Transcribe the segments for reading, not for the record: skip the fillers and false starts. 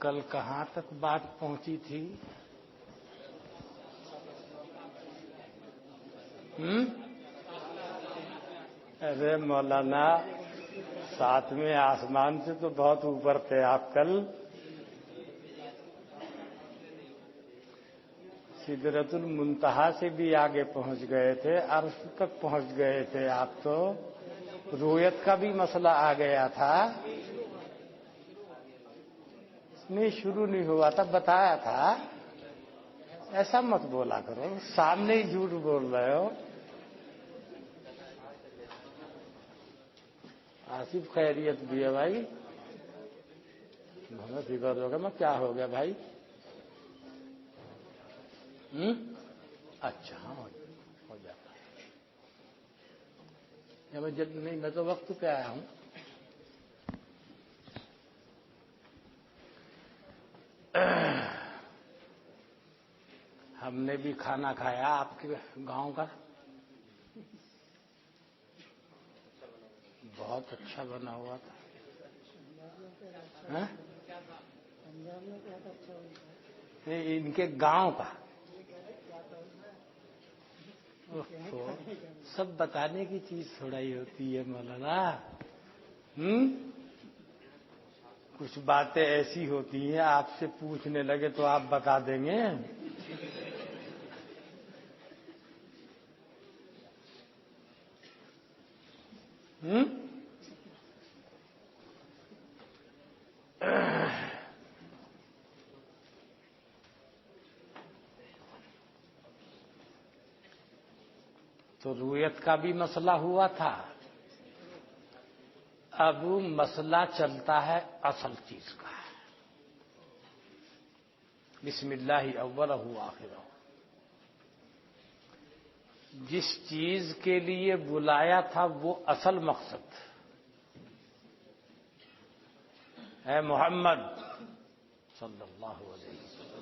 کل کہاں تک بات پہنچی تھی؟ ارے مولانا، 7ویں آسمان سے تو بہت اوپر تھے آپ کل. سدرۃ المنتہا سے بھی آگے پہنچ گئے تھے، عرش تک پہنچ گئے تھے آپ تو. رؤیت کا بھی مسئلہ آ گیا تھا. نہیں، شروع نہیں ہوا تھا، بتایا تھا. ایسا مت بولا کرو، سامنے ہی جھوٹ بول رہے ہو. آصف خیریت بھی ہے بھائی. ہمیں فکر ہوگا میں کیا ہو گیا بھائی. اچھا، ہاں ہو جاتا ہے. نہیں، میں تو وقت پہ آیا ہوں. ہم نے بھی کھانا کھایا آپ کے گاؤں کا. بہت اچھا بنا ہوا تھا. ان کے گاؤں کا. سب بتانے کی چیز تھوڑا ہی ہوتی ہے مولانا. کچھ باتیں ایسی ہوتی ہیں آپ سے پوچھنے لگے تو آپ بتا دیں گے. تو رؤیت کا بھی مسئلہ ہوا تھا. اب مسئلہ چلتا ہے اصل چیز کا. بسم اللہ اولہ آخرہ. جس چیز کے لیے بلایا تھا وہ اصل مقصد ہے محمد صلی اللہ علیہ وسلم.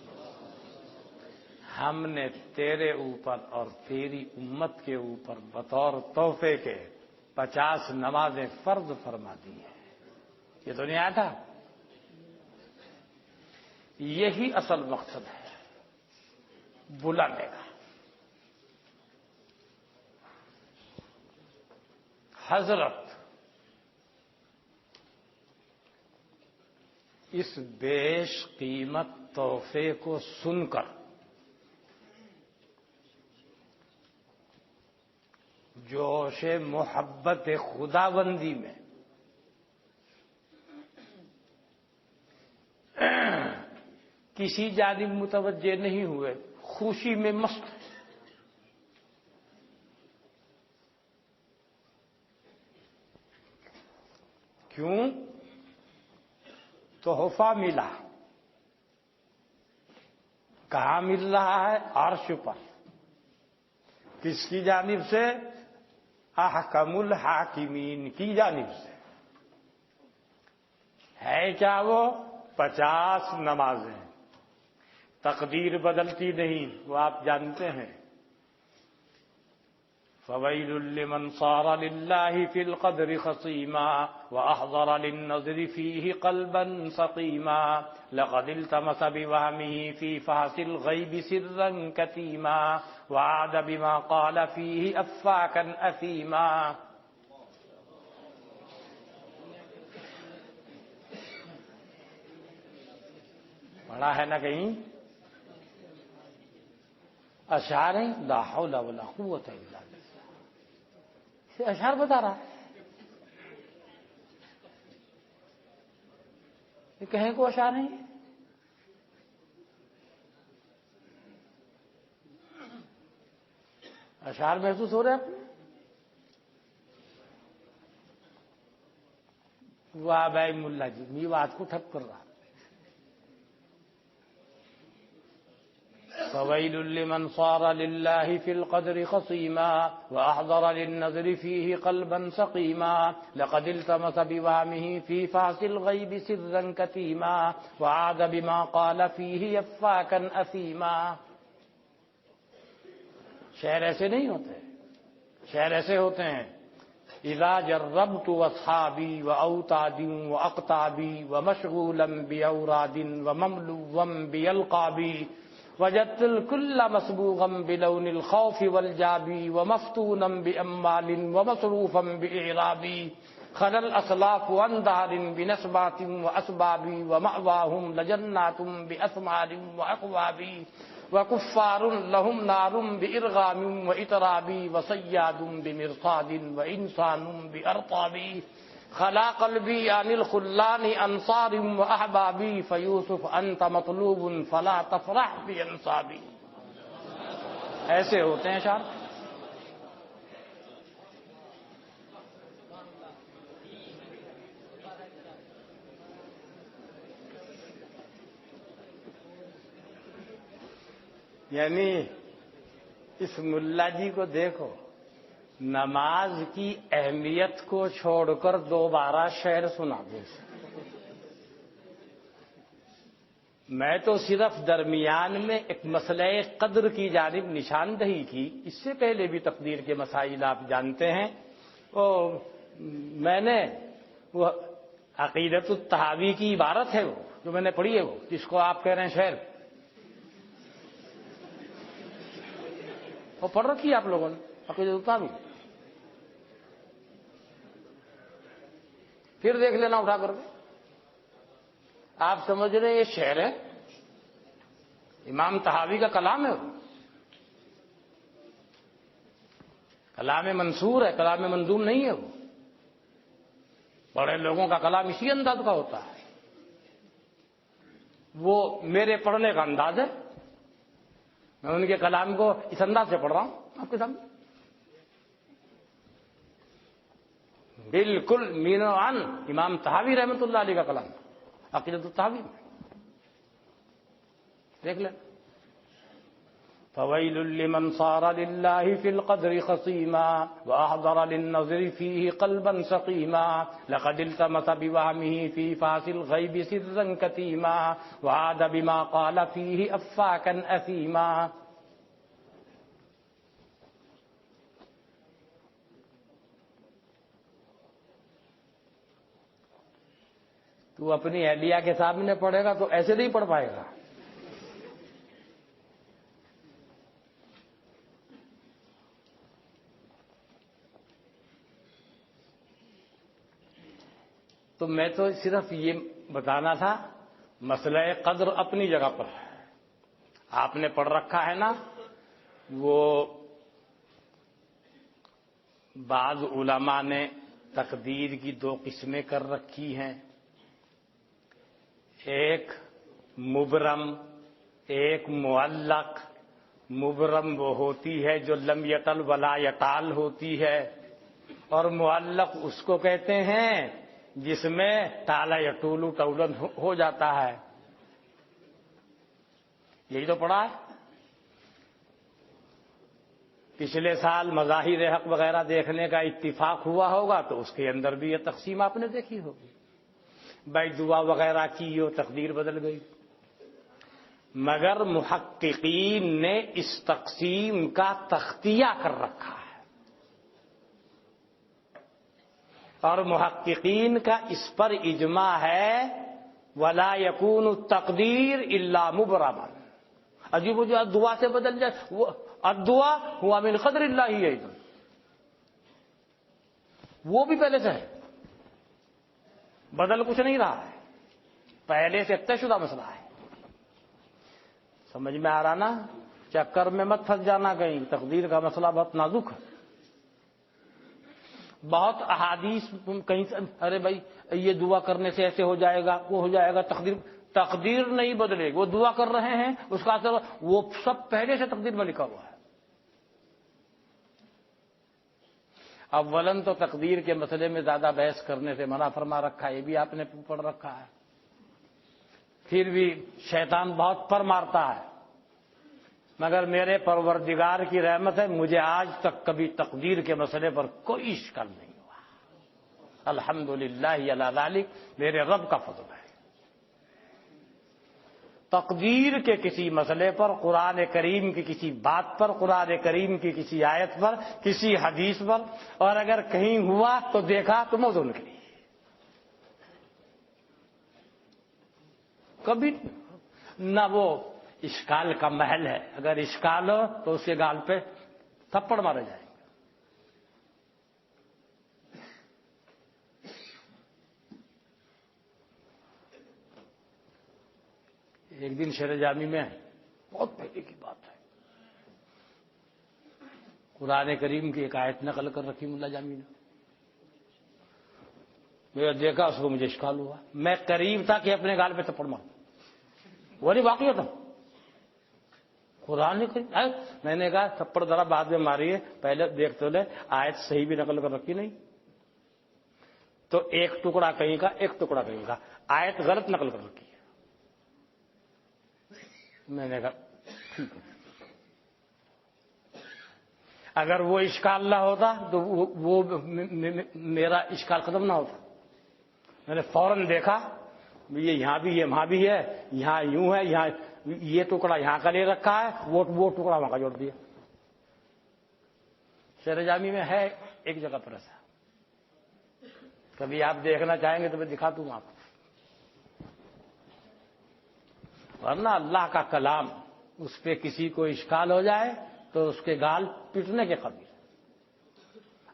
ہم نے تیرے اوپر اور تیری امت کے اوپر بطور تحفے کے 50 نمازیں فرض فرما دی ہیں. یہ تو نہیں آیا تھا. یہی اصل مقصد ہے بلانے کا. حضرت اس بیش قیمت تحفے کو سن کر جوش محبت خداوندی میں کسی جانب متوجہ نہیں ہوئے، خوشی میں مست. کیوں؟ تحفہ ملا. کہاں مل رہا ہے؟ عرش پر. کس کی جانب سے؟ احکم الحاکمین کی جانب سے. ہے کیا وہ؟ 50 نمازیں. تقدیر بدلتی نہیں، وہ آپ جانتے ہیں. فویل لمن صار للہ فی القدر خصیما واحضر للنظر فیہ قلبا سقیما لقد التمس بوهمه فی فحص الغیب سرا کتیما وعاد بما قال فیہ افاکا اثیما. پڑھا ہے نا کہیں؟ اشعار ہیں. لا حول ولا قوت الا باللہ. اشعار بتا رہا ہے. یہ کہیں کو اشعار نہیں. اشعار محسوس ہو رہے ہیں آپ کو؟ واہ بھائی ملا جی، یہ بات کو ٹھپ کر رہا. فويل لمن صار لله في القدر خصيما وأحضر للنظر فيه قلبا سقيما لقد التمس بوهمه في فحص الغيب سرا كتيما وعاد بما قال فيه يفاكا أثيما. شعر ایسے نہیں ہوتے. شعر ایسے ہوتے ہیں اذا جربت واصحابی واوتاد واقطابی ومشغولا باوراد ومملوا بالقابی وجدت الكل مسبوغا بلون الخوف والجابی ومفتونا باموال ومصروفا باعرابی خلى الاسلاف عن دار بنسبات واسباب ومأواهم لجنات باثمار واقواب وكفار لهم نار بإرغام وإطراب وصياد بمرصاد وإنسان بأرطاب خلا قلبي عن الخلان أنصار وأحبابي فيوسف أنت مطلوب فلا تفرح بأنصابي. ایسے ہوتے ہیں شعر. یعنی اس ملا جی کو دیکھو، نماز کی اہمیت کو چھوڑ کر دوبارہ شعر سنا دے. میں تو صرف درمیان میں ایک مسئلہ قدر کی جانب نشاندہی کی. اس سے پہلے بھی تقدیر کے مسائل آپ جانتے ہیں. میں نے وہ عقیدۃ الطحاوی کی عبارت ہے وہ جو میں نے پڑھی ہے، وہ جس کو آپ کہہ رہے ہیں شعر، وہ پڑھ رکھی ہے آپ لوگوں نے عقیدۃ الطحاوی. پھر دیکھ لینا اٹھا کر کے. آپ سمجھ رہے یہ شعر ہے؟ امام طحاوی کا کلام ہے، کلام منصور ہے، کلام منظوم نہیں ہے. وہ بڑے لوگوں کا کلام اسی انداز کا ہوتا ہے. وہ میرے پڑھنے کا انداز ہے. میں ان کے کلام کو اس انداز سے پڑھ رہا ہوں آپ کے سامنے. بالکل مین عن امام طحاوی رحمۃ اللہ علیہ کا کلام عقیدۃ الطحاوی میں دیکھ لیں. فویل لمن صار للہ فی القدر خصیما واحضر للنظر فیہ قلبا سقیما لقد التمس بوہمہ فی فاس الغیب سرا کتیما وعاد بما قال فیہ افاکا اثیما. تو اپنی اہلیہ کے سامنے پڑھے گا تو ایسے نہیں پڑھ پائے گا. تو میں تو صرف یہ بتانا تھا، مسئلہ قدر اپنی جگہ پر ہے. آپ نے پڑھ رکھا ہے نا، وہ بعض علماء نے تقدیر کی دو قسمیں کر رکھی ہیں، ایک مبرم، ایک معلق. مبرم وہ ہوتی ہے جو لم یطل ولا یطال ہوتی ہے، اور معلق اس کو کہتے ہیں جس میں تالا یطول طولن ہو جاتا ہے. یہی تو پڑھا ہے. پچھلے سال مظاہر حق وغیرہ دیکھنے کا اتفاق ہوا ہوگا تو اس کے اندر بھی یہ تقسیم آپ نے دیکھی ہوگی. بھائی دعا وغیرہ کی ہو، تقدیر بدل گئی. مگر محققین نے اس تقسیم کا تختیہ کر رکھا ہے، اور محققین کا اس پر اجماع ہے ولا یکون التقدیر الا مبرما. عجیب جو دعا سے بدل جائے، وہ الدعا ہوا من قدر اللہ ہی ہے، وہ بھی پہلے سے ہے، بدل کچھ نہیں رہا ہے، پہلے سے طے شدہ مسئلہ ہے. سمجھ میں آ رہا نا؟ چکر میں مت پھنس جانا کہیں. تقدیر کا مسئلہ بہت نازک ہے. بہت احادیث کہیں سے ارے بھائی یہ دعا کرنے سے ایسے ہو جائے گا، وہ ہو جائے گا. تقدیر نہیں بدلے گی. وہ دعا کر رہے ہیں، اس کا اثر وہ سب پہلے سے تقدیر میں لکھا ہوا ہے. اولن تو تقدیر کے مسئلے میں زیادہ بحث کرنے سے منع فرما رکھا ہے، یہ بھی آپ نے پڑھ رکھا ہے. پھر بھی شیطان بہت پر مارتا ہے، مگر میرے پروردگار کی رحمت ہے، مجھے آج تک کبھی تقدیر کے مسئلے پر کوئی اشکال نہیں ہوا. الحمدللہ علی ذالک، میرے رب کا فضل ہے. تقدیر کے کسی مسئلے پر، قرآن کریم کی کسی بات پر، قرآن کریم کی کسی آیت پر، کسی حدیث پر، اور اگر کہیں ہوا تو دیکھا تو موضوع نکلی. کبھی نہ وہ اشکال کا محل ہے. اگر اشکال ہو تو اس کے گال پہ تھپڑ مارے جائیں گے. ایک دن شرح جامی میں، بہت پہلے کی بات ہے، قرآن کریم کی ایک آیت نقل کر رکھی ملا جامی نے. میں دیکھا اس کو، مجھے اشکال ہوا. میں قریب تھا کہ اپنے گال پہ تھپڑ ماروں. وہ نہیں واقعہ تھا قرآن کریم. میں نے کہا تھپڑ ذرا بعد میں ماری ہے، پہلے دیکھ تو لے آیت صحیح بھی نقل کر رکھی نہیں. تو ایک ٹکڑا کہیں کا، ایک ٹکڑا کہیں کا، آیت غلط نقل کر رکھی ہے. میں نے کہا ٹھیک ہے. اگر وہ اشکال نہ ہوتا تو وہ میرا اشکال ختم نہ ہوتا. میں نے فوراً دیکھا یہ یہاں بھی ہے، وہاں بھی ہے، یہاں یوں ہے، یہاں یہ ٹکڑا یہاں کا لے رکھا ہے، وہ ٹکڑا وہاں کا جوڑ دیا. شرح جامی میں ہے ایک جگہ پر ایسا. کبھی آپ دیکھنا چاہیں گے تو میں دکھا دوں آپ کو. ورنہ اللہ کا کلام اس پہ کسی کو اشکال ہو جائے تو اس کے گال پٹنے کے قابل.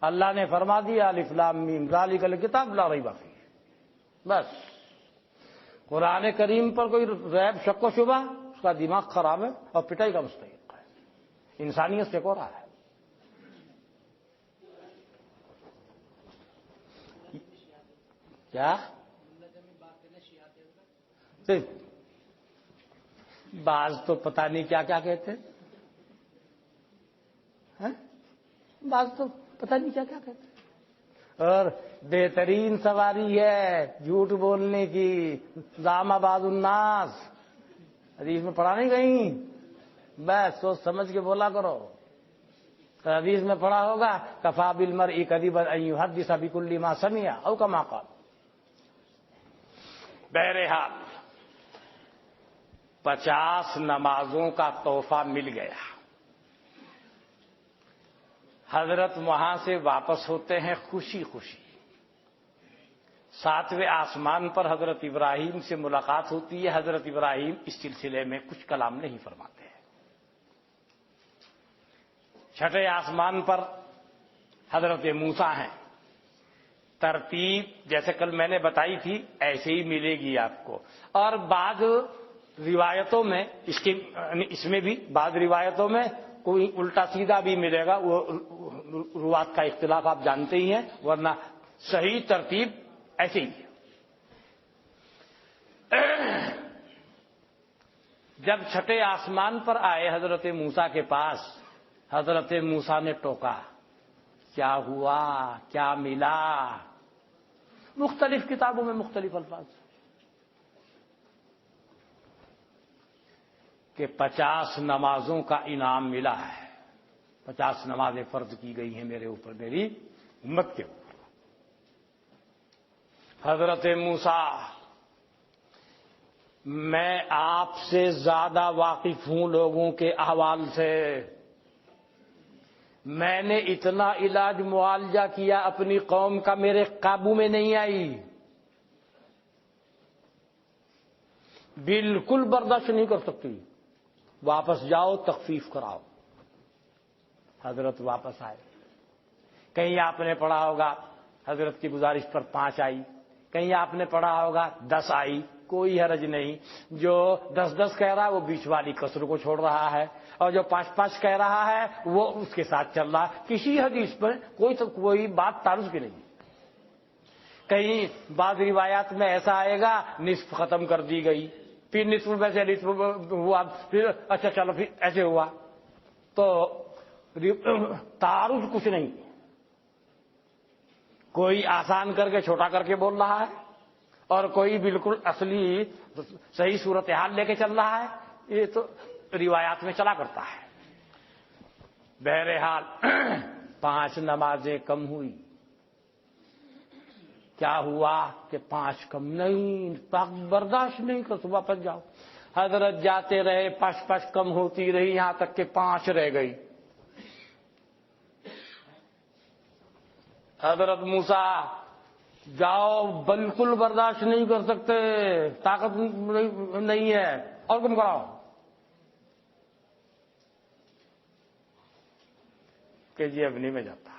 اللہ نے فرما دیا الف لام میم ذالک الکتاب لا ریب فیہ. بس قرآن کریم پر کوئی ریب شک و شبہ، اس کا دماغ خراب ہے اور پٹائی کا مستحق ہے. انسانیت سے کو رہا ہے. کیا بعض تو پتہ نہیں کیا کیا کہتے ہیں، بعض تو پتہ نہیں کیا کیا کہتے ہیں. اور بہترین سواری ہے جھوٹ بولنے کی، زعم بعض الناس. حدیث میں پڑھا نہیں کہیں، بس سوچ سمجھ کے بولا کرو. حدیث میں پڑھا ہوگا کفا بالمرء کذبا ان یحدث بکل ما سمع او کما قال. بہرحال 50 نمازوں کا تحفہ مل گیا. حضرت وہاں سے واپس ہوتے ہیں خوشی خوشی. 7ویں آسمان پر حضرت ابراہیم سے ملاقات ہوتی ہے. حضرت ابراہیم اس سلسلے میں کچھ کلام نہیں فرماتے ہیں. 6 آسمان پر حضرت موسیٰ ہیں. ترتیب جیسے کل میں نے بتائی تھی ایسے ہی ملے گی آپ کو. اور بعض روایتوں میں اس میں بھی بعض روایتوں میں کوئی الٹا سیدھا بھی ملے گا. وہ روات کا اختلاف آپ جانتے ہی ہیں، ورنہ صحیح ترتیب ایسے ہی ہے. جب 6 آسمان پر آئے حضرت موسیٰ کے پاس، حضرت موسیٰ نے ٹوکا کیا ہوا، کیا ملا. مختلف کتابوں میں مختلف الفاظ کہ 50 نمازوں کا انعام ملا ہے. 50 نمازیں فرض کی گئی ہیں میرے اوپر، میری امت کے اوپر. حضرت موسیٰ میں آپ سے زیادہ واقف ہوں لوگوں کے احوال سے. میں نے اتنا علاج معالجہ کیا اپنی قوم کا، میرے قابو میں نہیں آئی. بالکل برداشت نہیں کر سکتی. واپس جاؤ تخفیف کراؤ. حضرت واپس آئے. کہیں آپ نے پڑھا ہوگا حضرت کی گزارش پر 5 آئی، کہیں آپ نے پڑھا ہوگا 10 آئی. کوئی حرج نہیں. جو 10 کہہ رہا ہے وہ بیچ والی کسر کو چھوڑ رہا ہے، اور جو 5 کہہ رہا ہے وہ اس کے ساتھ چل رہا ہے. کسی حدیث پر کوئی بات تعارض کی نہیں. کہیں بعض روایات میں ایسا آئے گا نصف ختم کر دی گئی، پھر نصف میں سے نصف ہوا، پھر اچھا چلو پھر ایسے ہوا. تو تعارض کچھ نہیں. کوئی آسان کر کے چھوٹا کر کے بول رہا ہے اور کوئی بالکل اصلی صحیح صورتحال لے کے چل رہا ہے. یہ تو روایات میں چلا کرتا ہے. بہرحال 5 نمازیں کم ہوئی. کیا ہوا کہ 5 کم نہیں، برداشت نہیں کر، واپس جاؤ. حضرت جاتے رہے، پش پش کم ہوتی رہی، یہاں تک کہ 5 رہ گئی۔ حضرت موسیٰ جاؤ، بالکل برداشت نہیں کر سکتے، طاقت نہیں ہے، اور کم کراؤ کہ جی اب نہیں میں جاتا۔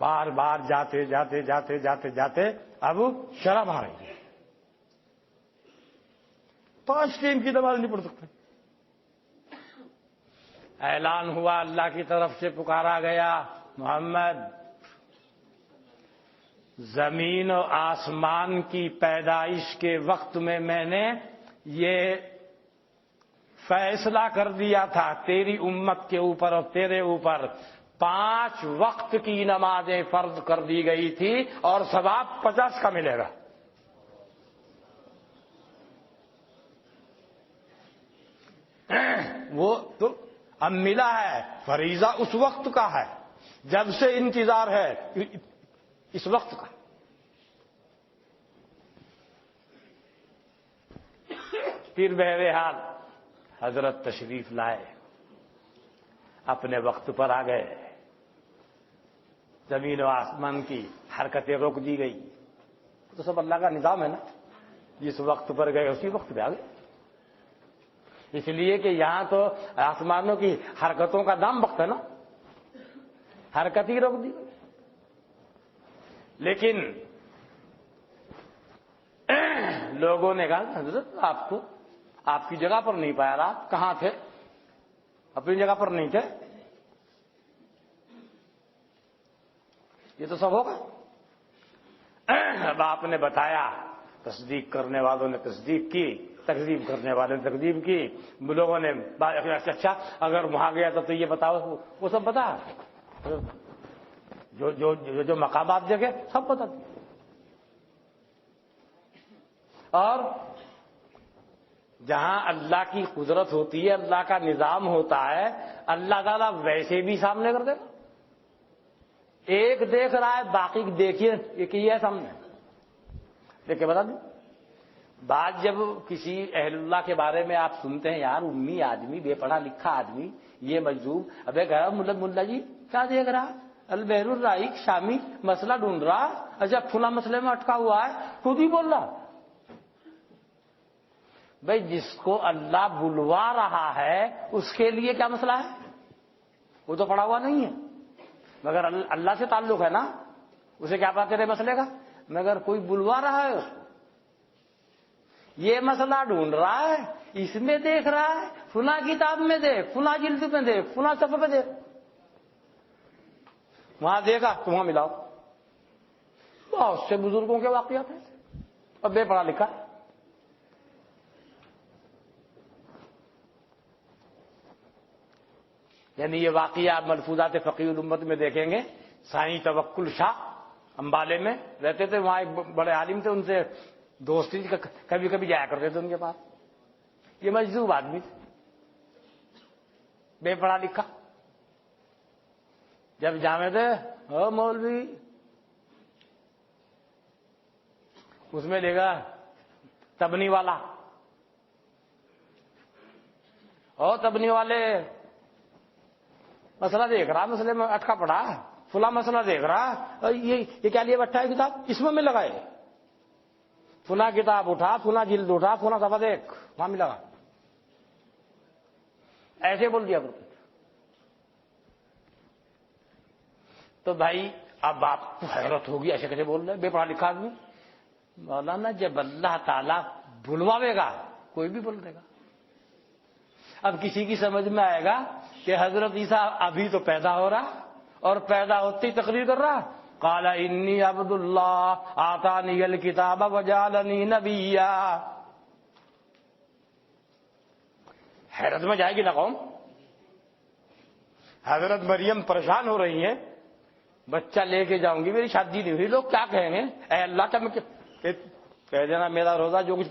بار بار جاتے جاتے جاتے جاتے جاتے اب شرم آ رہی ہے، 5 ٹائم کی نماز نہیں پڑھ سکتے۔ اعلان ہوا، اللہ کی طرف سے پکارا گیا، محمد زمین و آسمان کی پیدائش کے وقت میں نے یہ فیصلہ کر دیا تھا تیری امت کے اوپر اور تیرے اوپر 5 وقت کی نمازیں فرض کر دی گئی تھی اور ثواب 50 کا ملے گا۔ وہ تو اب ملا ہے، فریضہ اس وقت کا ہے جب سے انتظار ہے اس وقت کا۔ پھر بہرحال حضرت تشریف لائے، اپنے وقت پر آ گئے، زمین و آسمان کی حرکتیں روک دی گئی، تو سب اللہ کا نظام ہے نا، جس وقت پر گئے اسی وقت پہ آ گئے، اس لیے کہ یہاں تو آسمانوں کی حرکتوں کا دام وقت ہے نا، حرکت ہی روک دی گئی۔ لیکن لوگوں نے کہا حضرت آپ کو آپ کی جگہ پر نہیں پایا، آپ کہاں تھے؟ اپنی جگہ پر نہیں تھے؟ یہ تو سب ہوگا۔ اب آپ نے بتایا، تصدیق کرنے والوں نے تصدیق کی، تکذیب کرنے والوں نے تکذیب کی، لوگوں نے اچھا اگر وہاں گیا تو یہ بتاؤ، وہ سب بتا، جو مقامات جگہ سب بتا دیں۔ اور جہاں اللہ کی قدرت ہوتی ہے، اللہ کا نظام ہوتا ہے، اللہ تعالیٰ ویسے بھی سامنے کر دے گا۔ ایک دیکھ رہا ہے، باقی دیکھیے ایک ہی ہے سامنے، دیکھ کے بتا دیں۔ بات جب کسی اہل اللہ کے بارے میں آپ سنتے ہیں، یار امی آدمی، بے پڑھا لکھا آدمی، یہ مجذوب، ابے گھر ملا جی کیا دیکھ رہا، البحر الرائق شامی مسئلہ ڈھونڈ رہا، اچھا فلاں مسئلے میں اٹکا ہوا ہے، خود ہی بول رہا۔ بھائی جس کو اللہ بلوا رہا ہے اس کے لیے کیا مسئلہ ہے؟ وہ تو پڑھا ہوا نہیں ہے، مگر اللہ سے تعلق ہے نا، اسے کیا پتا تیرے مسئلے کا؟ مگر کوئی بلوا رہا ہے اس کو، یہ مسئلہ ڈھونڈ رہا ہے، اس میں دیکھ رہا ہے، فلاں کتاب میں دیکھ، فلاں جلد میں دیکھ، فلاں صفحے پہ دیکھ، وہاں دیکھا تو وہاں ملاؤ۔ بہت سے بزرگوں کے واقعات ہیں، اور بے پڑھا لکھا ہے۔ یعنی یہ واقعہ آپ ملفوظات فقیہ الامت میں دیکھیں گے۔ سائیں توکل شاہ امبالے میں رہتے تھے، وہاں ایک بڑے عالم تھے، ان سے دوستی کبھی کبھی جایا کرتے تھے ان کے پاس۔ یہ مجذوب آدمی تھے، بے پڑھا لکھا۔ جب جامع تھے، او مولوی، اس میں لے گا تبنی والا، او تبنی والے مسئلہ دیکھ رہا، مسئلے میں اٹکا پڑا، فلاں مسئلہ دیکھ رہا، یہ کیا لیے بیٹھا ہے کتاب، اس میں لگائے، فلاں کتاب اٹھا، فلاں جلد اٹھا، فلاں صفحہ دیکھ، وہاں لگا، ایسے بول دیا کرتے۔ تو بھائی اب آپ کو حیرت ہوگی، ایسے کیسے بول رہے بے پڑھا لکھا آدمی؟ مولانا جب اللہ تعالیٰ بلواوے گا کوئی بھی بول دے گا۔ اب کسی کی سمجھ میں آئے گا کہ حضرت عیسیٰ ابھی تو پیدا ہو رہا اور پیدا ہوتے ہی تقریر کر رہا، قال انی عبد اللہ آتانی الکتاب وجعلنی نبیا۔ حیرت میں جائے گی نا قوم۔ حضرت مریم پریشان ہو رہی ہیں، بچہ لے کے جاؤں گی، میری شادی نہیں ہوئی، لوگ کیا کہیں گے؟ اے اللہ کا میں کہہ دینا میرا روزہ جو کچھ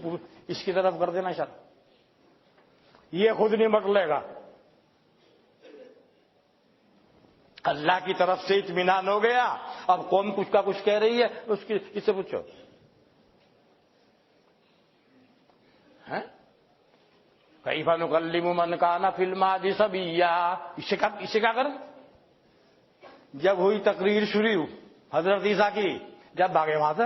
اس کی طرف کر دینا، شاید یہ خود نہیں مٹ لے گا۔ اللہ کی طرف سے اطمینان ہو گیا، اب قوم کچھ کا کچھ کہہ رہی ہے، اس سے پوچھو۔ کیف نکلم من کان فی المہد صبیا، اسے کیا کریں؟ جب ہوئی تقریر شروع حضرت عیسیٰ کی، جب بھاگے وہاں سے.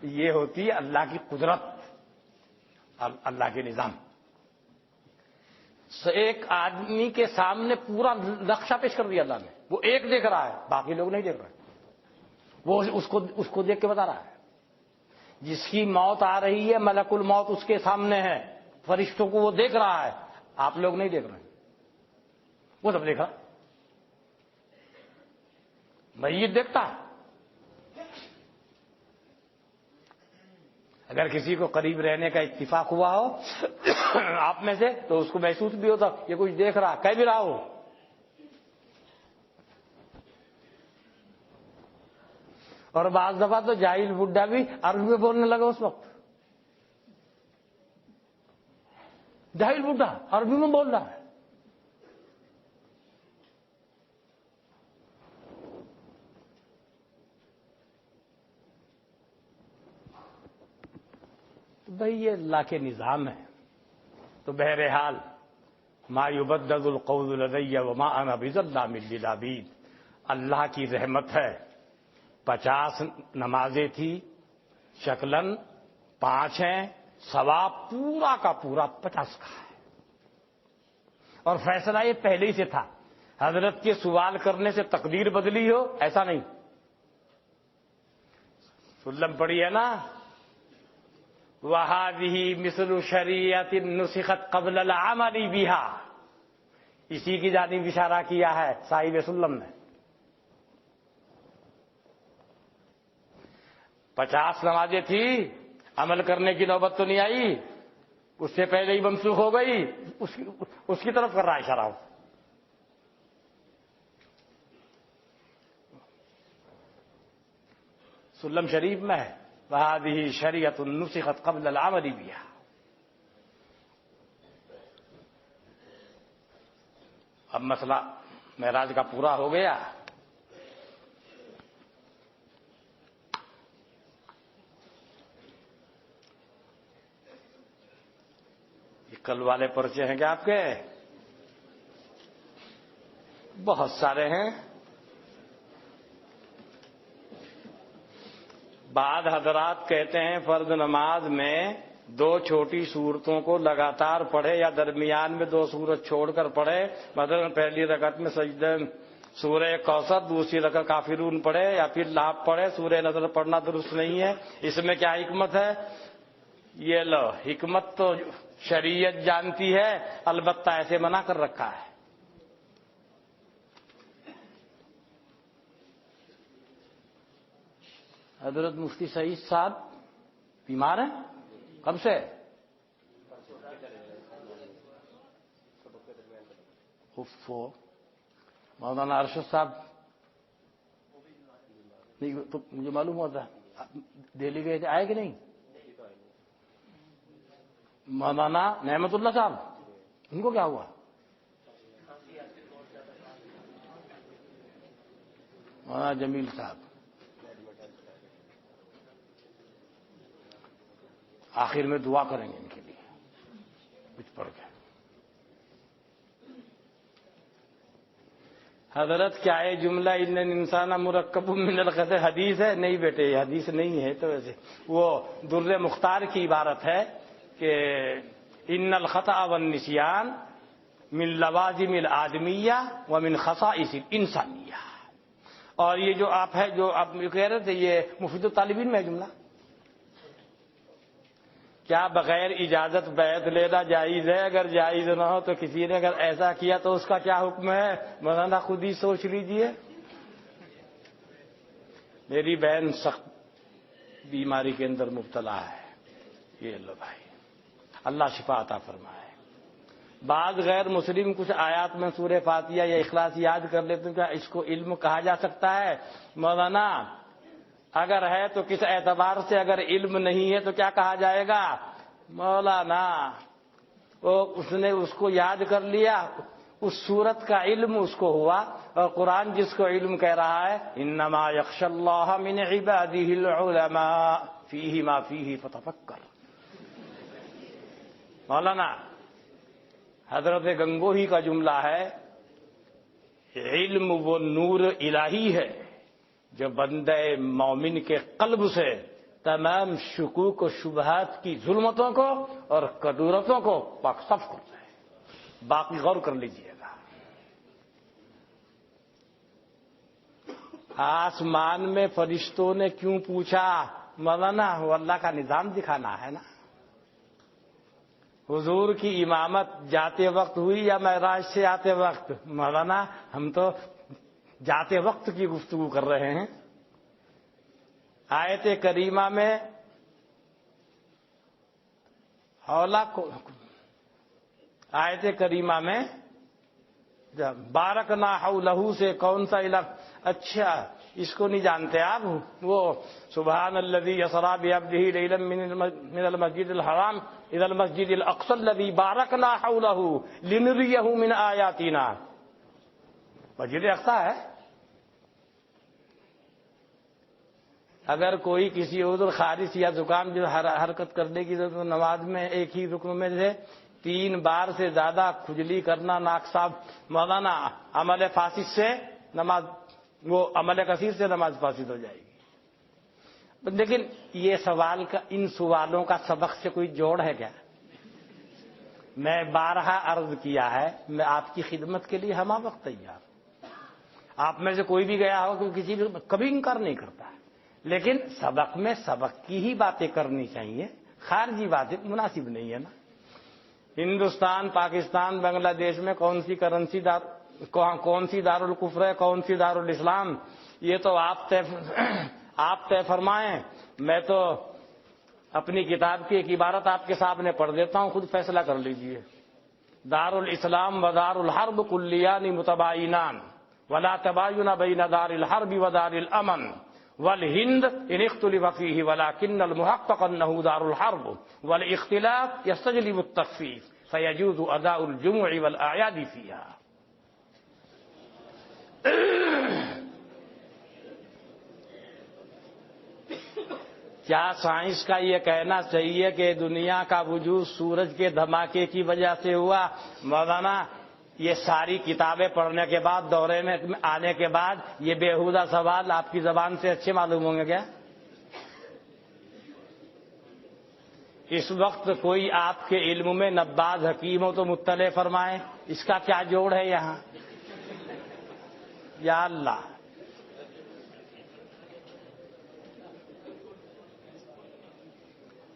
یہ ہوتی ہے اللہ کی قدرت، اللہ کے نظام. ایک آدمی کے سامنے پورا نقشہ پیش کر دیا اللہ نے، وہ ایک دیکھ رہا ہے، باقی لوگ نہیں دیکھ رہے. وہ اس کو دیکھ کے بتا رہا ہے. جس کی موت آ رہی ہے ملک الموت اس کے سامنے ہے، فرشتوں کو وہ دیکھ رہا ہے، آپ لوگ نہیں دیکھ رہے. وہ سب دیکھ رہا. میت دیکھتا ہے. اگر کسی کو قریب رہنے کا اتفاق ہوا ہو آپ میں سے، تو اس کو محسوس بھی ہوتا یہ کچھ دیکھ رہا، کہہ بھی رہا ہو. اور بعض دفعہ تو جاہل بڈھا بھی عربی میں بولنے لگا اس وقت. جاہل بڈھا عربی میں بول رہا ہے. بھئی یہ اللہ کے نظام ہے. تو بہرحال ما یبدل القول لدی وما انا بظلام للعبید، اللہ کی رحمت ہے. 50 نمازیں تھی، شکلاً 5 ہیں، ثواب پورا کا پورا 50 کا ہے. اور فیصلہ یہ پہلے ہی سے تھا. حضرت کے سوال کرنے سے تقدیر بدلی ہو ایسا نہیں. سلم پڑھی ہے نا، وَهَذِهِ مِثْلُ شَرِيعَةٍ نُسِخَتْ قَبْلَ الْعَمَلِ بِهَا، اسی کی جانب اشارہ کیا ہے صاحب سلم نے. 50 نمازیں تھی، عمل کرنے کی نوبت تو نہیں آئی، اس سے پہلے ہی منسوخ ہو گئی. اس کی طرف کر رہا ہے اشارہ. سلم شریف میں ہے وَهَذِهِ شَرِيعَةٌ نُسِخَتْ قَبْلَ الْعَمَلِ بِهَا. اب مسئلہ معراج کا پورا ہو گیا. یہ کل والے پرچے ہیں کیا آپ کے؟ بہت سارے ہیں. بعض حضرات کہتے ہیں فرض نماز میں 2 چھوٹی صورتوں کو لگاتار پڑھے یا درمیان میں 2 سورت چھوڑ کر پڑھے. مثلا پہلی رکعت میں سجدہ سورہ کوثر، دوسری رکعت کافرون پڑھے یا پھر لاپ پڑھے. سورہ نظر پڑھنا درست نہیں ہے. اس میں کیا حکمت ہے؟ یہ لو، حکمت تو شریعت جانتی ہے، البتہ ایسے منع کر رکھا ہے. حضرت مفتی سعید صاحب بیمار ہیں؟ کب سے؟ مولانا ارشد صاحب نہیں تو مجھے معلوم ہوتا ہے دہلی گئے تھے، آئے کہ نہیں؟ مولانا نعمت اللہ صاحب ان کو کیا ہوا؟ مولانا جمیل صاحب آخر میں دعا کریں گے ان کے لیے کچھ پڑھ کے. حضرت کیا ہے جملہ ان انسان مرکب من الخطا حدیث ہے؟ نہیں بیٹے یہ حدیث نہیں ہے. تو ویسے وہ در مختار کی عبارت ہے کہ ان الخطا والنسیان من لوازم الآدمیہ ومن خصائص الانسانیہ. اور یہ جو آپ ہے جو آپ کہہ رہے تھے یہ مفید الطالبین میں ہے جملہ. کیا بغیر اجازت بیعت لینا جائز ہے؟ اگر جائز نہ ہو تو کسی نے اگر ایسا کیا تو اس کا کیا حکم ہے؟ مولانا خود ہی سوچ لیجئے. میری بہن سخت بیماری کے اندر مبتلا ہے. یہ لو بھائی اللہ شفا عطا فرمائے. بعض غیر مسلم کچھ آیات میں سورہ فاتحہ یا اخلاص یاد کر لیتے ہیں. کیا اس کو علم کہا جا سکتا ہے؟ مولانا اگر ہے تو کس اعتبار سے؟ اگر علم نہیں ہے تو کیا کہا جائے گا؟ مولانا اس نے اس کو یاد کر لیا، اس صورت کا علم اس کو ہوا، اور قرآن جس کو علم کہہ رہا ہے انما یخشی اللہ من عبادہ العلماء فیہ ما فیہ فتفکر۔ مولانا حضرت گنگوہی کا جملہ ہے، علم وہ نور الہی ہے جو بندہ مومن کے قلب سے تمام شکوک و شبہات کی ظلمتوں کو اور کدورتوں کو پاک صاف کرتا ہے۔ باقی غور کر لیجئے گا۔ آسمان میں فرشتوں نے کیوں پوچھا؟ مولانا وہ اللہ کا نظام دکھانا ہے نا۔ حضور کی امامت جاتے وقت ہوئی یا معراج سے آتے وقت؟ مولانا ہم تو جاتے وقت کی گفتگو کر رہے ہیں۔ آیت کریمہ میں حولا کو، آیت کریمہ میں بارکنا حولہ سے کون سا علاقہ؟ اچھا اس کو نہیں جانتے آپ؟ وہ سبحان الذی اسری بعبدہ لیلا من المسجد الحرام الی المسجد الاقصی الذی بارکنا حولہ لنریہ من آیاتنا۔ مسجد اقصی ہے۔ اگر کوئی کسی عذر خارش یا زکام جو حرکت کرنے کی ضرورت، نماز میں ایک ہی رکن میں سے 3 بار سے زیادہ کھجلی کرنا، ناک صاف، مولانا عمل فاسد سے نماز، وہ عمل کثیر سے نماز فاسد ہو جائے گی۔ لیکن یہ سوال کا، ان سوالوں کا سبق سے کوئی جوڑ ہے کیا؟ میں بارہا عرض کیا ہے، میں آپ کی خدمت کے لیے ہمہ وقت تیار۔ آپ میں سے کوئی بھی گیا ہو کہ کسی بھی کبھی انکار نہیں کرتا ہے، لیکن سبق میں سبق کی ہی باتیں کرنی چاہیے، خارجی باتیں مناسب نہیں ہے نا۔ ہندوستان، پاکستان، بنگلہ دیش میں کون سی کرنسی کون سی دارالکفر ہے، کون سی دارالاسلام، یہ تو آپ طے فرمائیں۔ میں تو اپنی کتاب کی ایک عبارت آپ کے سامنے پڑھ دیتا ہوں، خود فیصلہ کر لیجئے۔ دار الاسلام و دار الحرب کلیان متباینان ولا تباین بین دار الحرب و دار الامن والہند ان اختلف فیہ ولکن المحقق انہ دار الحرب والاختلاف یستجلب التخفیف فیجوز اداء الجمع والاعیاد فیہا۔ کیا سائنس کا یہ کہنا چاہیے کہ دنیا کا وجود سورج کے دھماکے کی وجہ سے ہوا؟ مولانا یہ ساری کتابیں پڑھنے کے بعد، دورے میں آنے کے بعد، یہ بیہودہ سوال آپ کی زبان سے اچھے معلوم ہوں گے کیا؟ اس وقت کوئی آپ کے علم میں نباز حکیم ہو تو مطلع فرمائیں، اس کا کیا جوڑ ہے یہاں؟ یا اللہ۔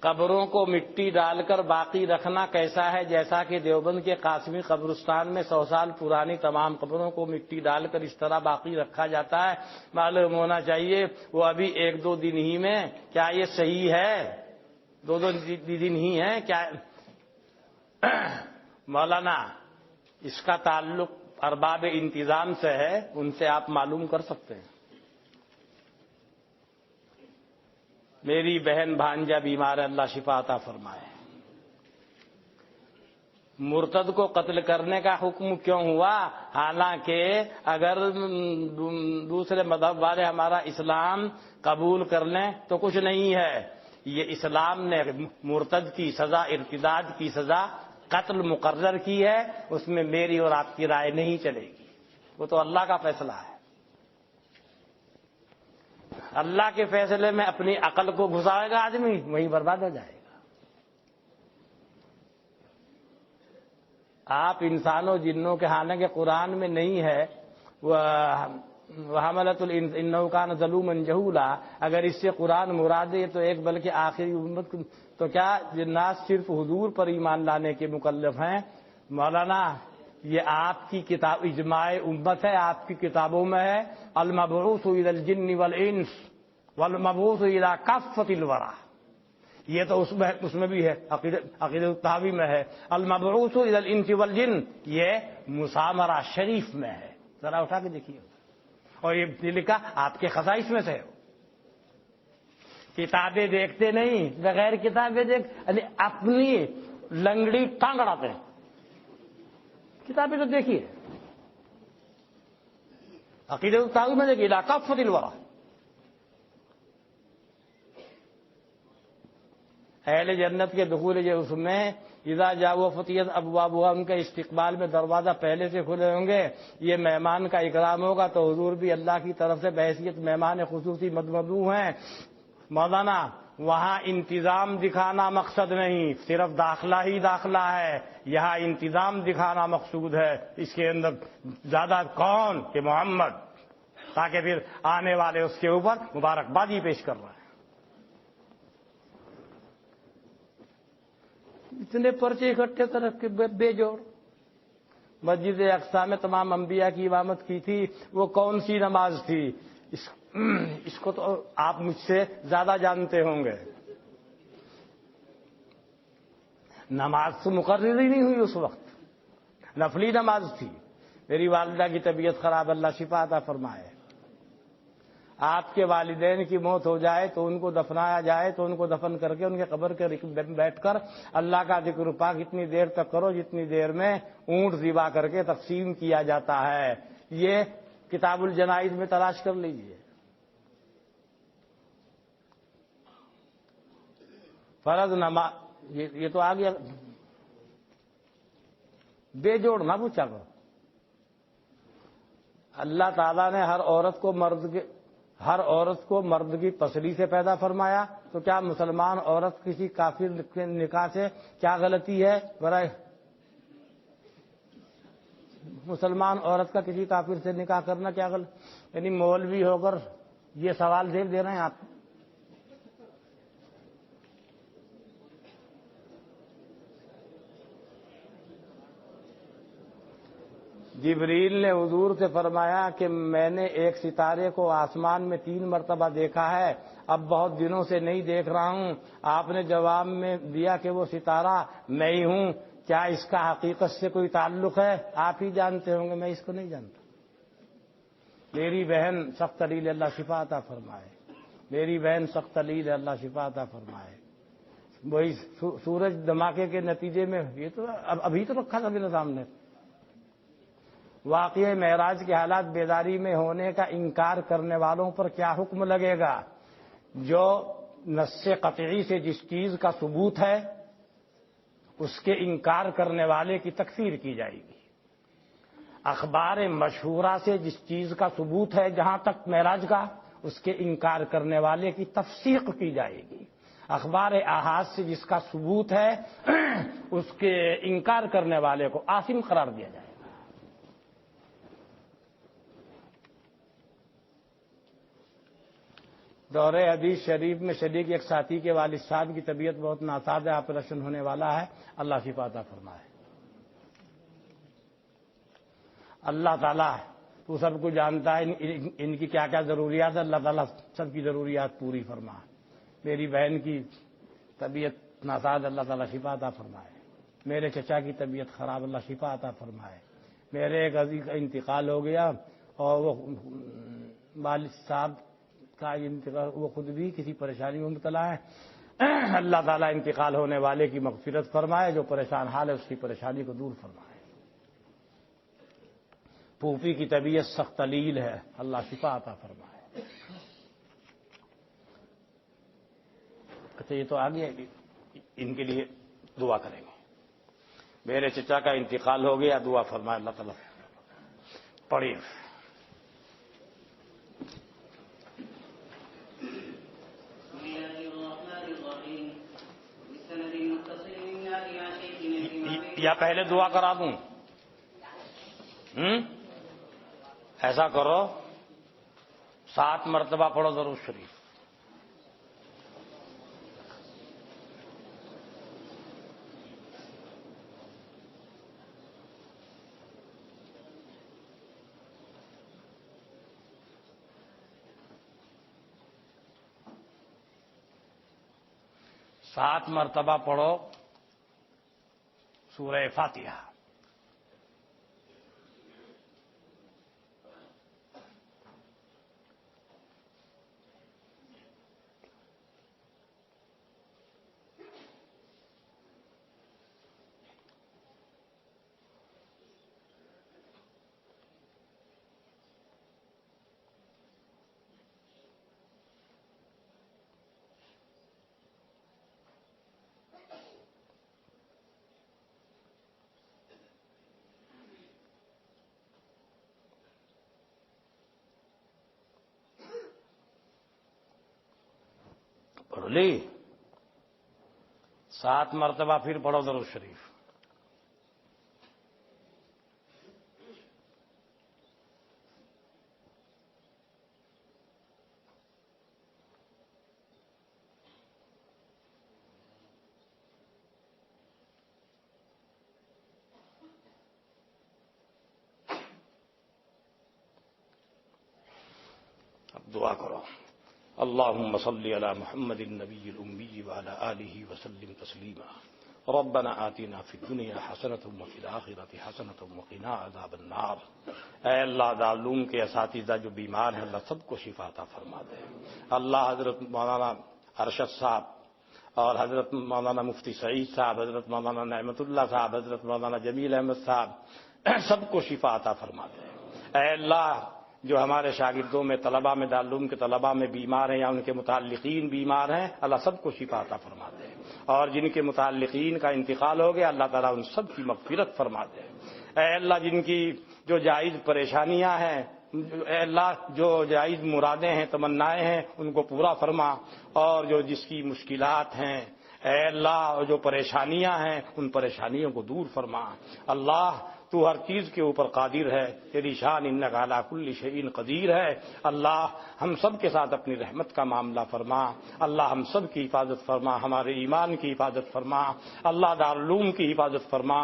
قبروں کو مٹی ڈال کر باقی رکھنا کیسا ہے؟ جیسا کہ دیوبند کے قاسمی قبرستان میں 100 سال پرانی تمام قبروں کو مٹی ڈال کر اس طرح باقی رکھا جاتا ہے، معلوم ہونا چاہیے وہ ابھی 1-2 دن ہی میں، کیا یہ صحیح ہے؟ 2 دن ہی ہیں کیا؟ مولانا اس کا تعلق ارباب انتظام سے ہے، ان سے آپ معلوم کر سکتے ہیں۔ میری بہن بھانجا بیمار ہے، اللہ شفا عطا فرمائے۔ مرتد کو قتل کرنے کا حکم کیوں ہوا؟ حالانکہ اگر دوسرے مذہب والے ہمارا اسلام قبول کر لیں تو کچھ نہیں ہے، یہ اسلام نے مرتد کی سزا، ارتداد کی سزا قتل مقرر کی ہے، اس میں میری اور آپ کی رائے نہیں چلے گی، وہ تو اللہ کا فیصلہ ہے۔ اللہ کے فیصلے میں اپنی عقل کو گھسائے گا آدمی، وہیں برباد ہو جائے گا۔ آپ انسانوں جنوں کے، حالانکہ قرآن میں نہیں ہے وَحَمَلَتُ إِنَّهُ كَانَ ظَلُومًا جَهُولًا، اگر اس سے قرآن مراد ہے تو ایک بلکہ آخری امت، تو کیا جنات صرف حضور پر ایمان لانے کے مکلف ہیں؟ مولانا یہ آپ کی کتاب اجماع امت ہے، آپ کی کتابوں میں ہے المبعوث الى الجن والانس والمبعوث الى کافۃ الورى، یہ تو اس میں بھی ہے، عقیدۃ الطحاوی میں ہے المبعوث الى الانس والجن، یہ مسامرہ شریف میں ہے، ذرا اٹھا کے دیکھیے، اور یہ لکھا آپ کے خصائص میں سے۔ کتابیں دیکھتے نہیں، بغیر کتابیں دیکھ اپنی لنگڑی ٹانگ اڑاتے ہیں۔ کتابیں تو دیکھیے۔ عقیدۃ الطحاوی میں دیکھیے الی کافۃ الورى، اہل جنت کے دخول اس میں اذا جاءوا فتحت ابوابها، ان کے استقبال میں دروازہ پہلے سے کھلے ہوں گے، یہ مہمان کا اکرام ہوگا تو حضور بھی اللہ کی طرف سے بحیثیت مہمان خصوصی مدعو ہیں۔ مولانا وہاں انتظام دکھانا مقصد نہیں، صرف داخلہ ہی داخلہ ہے، یہاں انتظام دکھانا مقصود ہے۔ اس کے اندر زیادہ کون کہ محمد، تاکہ پھر آنے والے اس کے اوپر مبارکبادی پیش کر رہے ہیں۔ اتنے پرچے اکٹھے کر رکھ کے بے جوڑ۔ مسجد اقصی میں تمام انبیاء کی امامت کی تھی، وہ کون سی نماز تھی؟ اس کو تو آپ مجھ سے زیادہ جانتے ہوں گے۔ نماز تو مقرر ہی نہیں ہوئی اس وقت، نفلی نماز تھی۔ میری والدہ کی طبیعت خراب، اللہ شفا عطا فرمائے۔ آپ کے والدین کی موت ہو جائے تو ان کو دفنایا جائے تو ان کو دفن کر کے ان کے قبر کے بیٹھ کر اللہ کا ذکر پاک اتنی دیر تک کرو جتنی دیر میں اونٹ ذبح کر کے تقسیم کیا جاتا ہے۔ یہ کتاب الجنائز میں تلاش کر لیجئے۔ فرض نماز یہ تو آ گیا، بے جوڑ نہ پوچھا کرو۔ اللہ تعالیٰ نے ہر عورت کو مرد کی پسلی سے پیدا فرمایا، تو کیا مسلمان عورت کسی کافر کے نکاح سے کیا غلطی ہے؟ برائے مسلمان عورت کا کسی کافر سے نکاح کرنا کیا غلط؟ یعنی مولوی ہو کر یہ سوال دے رہے ہیں آپ۔ جبریل نے حضور سے فرمایا کہ میں نے ایک ستارے کو آسمان میں 3 مرتبہ دیکھا ہے، اب بہت دنوں سے نہیں دیکھ رہا ہوں۔ آپ نے جواب میں دیا کہ وہ ستارہ میں ہی ہوں۔ کیا اس کا حقیقت سے کوئی تعلق ہے؟ آپ ہی جانتے ہوں گے، میں اس کو نہیں جانتا۔ میری بہن سخت علیل، اللہ شفا عطا فرمائے۔ میری بہن سخت علیل، اللہ شفا عطا فرمائے۔ وہی سورج دھماکے کے نتیجے میں یہ تو ابھی تو رکھا تھا میرے سامنے، واقعہ معراج کے حالات بیداری میں ہونے کا انکار کرنے والوں پر کیا حکم لگے گا؟ جو نص قطعی سے جس چیز کا ثبوت ہے اس کے انکار کرنے والے کی تکفیر کی جائے گی۔ اخبار مشہورہ سے جس چیز کا ثبوت ہے جہاں تک معراج کا، اس کے انکار کرنے والے کی تفسیق کی جائے گی۔ اخبار احاد سے جس کا ثبوت ہے اس کے انکار کرنے والے کو آثم قرار دیا جائے گا۔ دورہ حدیث شریف میں شریک ایک ساتھی کے والد صاحب کی طبیعت بہت ناساز ہے، آپریشن ہونے والا ہے، اللہ شفا عطا فرمائے۔ اللہ تعالیٰ تو سب کو جانتا ہے، ان کی کیا کیا ضروریات ہے، اللہ تعالیٰ سب کی ضروریات پوری فرمائے۔ میری بہن کی طبیعت ناساز، اللہ تعالیٰ شفا عطا فرمائے۔ میرے چچا کی طبیعت خراب، اللہ شفا عطا فرمائے۔ میرے ایک عزیز کا انتقال ہو گیا اور وہ والد صاحب کا انتقال، وہ خود بھی کسی پریشانی میں مبتلا ہے۔ اللہ تعالیٰ انتقال ہونے والے کی مغفرت فرمائے، جو پریشان حال ہے اس کی پریشانی کو دور فرمائے۔ پھوپھی کی طبیعت سخت علیل ہے، اللہ شفا عطا فرمائے۔ اچھا یہ تو آگے ان کے لیے دعا کریں گے۔ میرے چچا کا انتقال ہو گیا، دعا فرمائے اللہ تعالیٰ۔ پڑھیے۔ یا پہلے دعا کرا دوں؟ ایسا کرو 7 مرتبہ پڑھو درود شریف۔ سات مرتبہ پڑھو سورہ فاتحہ۔ بولی 7 مرتبہ پھر پڑھو درود شریف. اب دعا کرو. اللهم صل على محمد النبي الأمي وعلى آله وسلم تسليما. ربنا آتنا في الدنيا حسنة وفي الآخرة حسنة وقنا عذاب النار. اے اللہ دارالعلوم کے اساتذہ جو بیمار ہیں اللہ سب کو شفا عطا فرما دے. اللہ حضرت مولانا ارشد صاحب اور حضرت مولانا مفتی سعید صاحب، حضرت مولانا نعمت اللہ صاحب، حضرت مولانا جمیل احمد صاحب سب کو شفا عطا فرما دے. اے اللہ جو ہمارے شاگردوں میں طلباء میں دارالعلوم کے طلباء میں بیمار ہیں یا ان کے متعلقین بیمار ہیں اللہ سب کو شفا عطا فرما دے. اور جن کے متعلقین کا انتقال ہو گیا اللہ تعالیٰ ان سب کی مغفرت فرما دے. اے اللہ جن کی جو جائز پریشانیاں ہیں، اے اللہ جو جائز مرادیں ہیں تمنائیں ہیں ان کو پورا فرما. اور جو جس کی مشکلات ہیں اے اللہ جو پریشانیاں ہیں ان پریشانیوں کو دور فرما. اللہ تو ہر چیز کے اوپر قادر ہے، تیری شان انک علی کل شیء قدیر ہے. اللہ ہم سب کے ساتھ اپنی رحمت کا معاملہ فرما. اللہ ہم سب کی حفاظت فرما، ہمارے ایمان کی حفاظت فرما. اللہ دارالعلوم کی حفاظت فرما.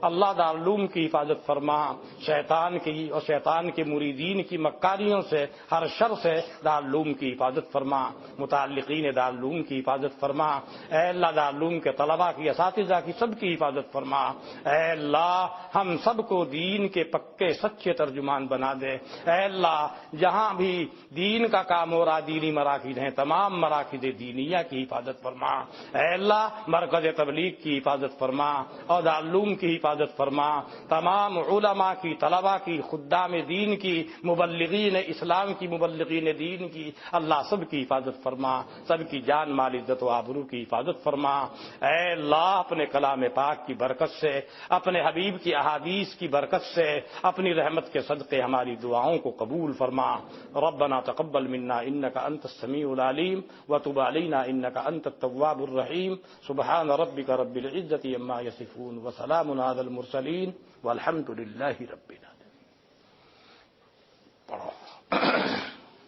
اللہ دارالعلوم کی حفاظت فرما. شیطان کی اور شیطان کے مریدین کی مکاریوں سے، ہر شر سے دارالعلوم کی حفاظت فرما. متعلقین دارالعلوم کی حفاظت فرما. اے اللہ دارالعلوم کے طلباء کی، اساتذہ کی سب کی حفاظت فرما. اے اللہ ہم سب کو دین کے پکے سچے ترجمان بنا دے. اے اللہ جہاں بھی دین کا کام ہو رہا دینی مراکز ہیں تمام مراکز دینیہ کی حفاظت فرما. اے اللہ مرکز تبلیغ کی حفاظت فرما اور دارالعلوم کی حفاظت فرما. تمام علماء کی، طلباء کی، خدام دین کی، مبلغین اسلام کی، مبلغین دین کی اللہ سب کی حفاظت فرما. سب کی جان مال عزت و آبرو کی حفاظت فرما. اے اللہ اپنے کلام پاک کی برکت سے، اپنے حبیب کی احادیث کی برکت سے، اپنی رحمت کے صدقے ہماری دعاؤں کو قبول فرما. ربنا تقبل منا انك انت السميع العليم وتب علينا انك انت التواب الرحيم. سبحان ربك رب العزة عما يصفون وسلام على المرسلين والحمد لله رب العالمين.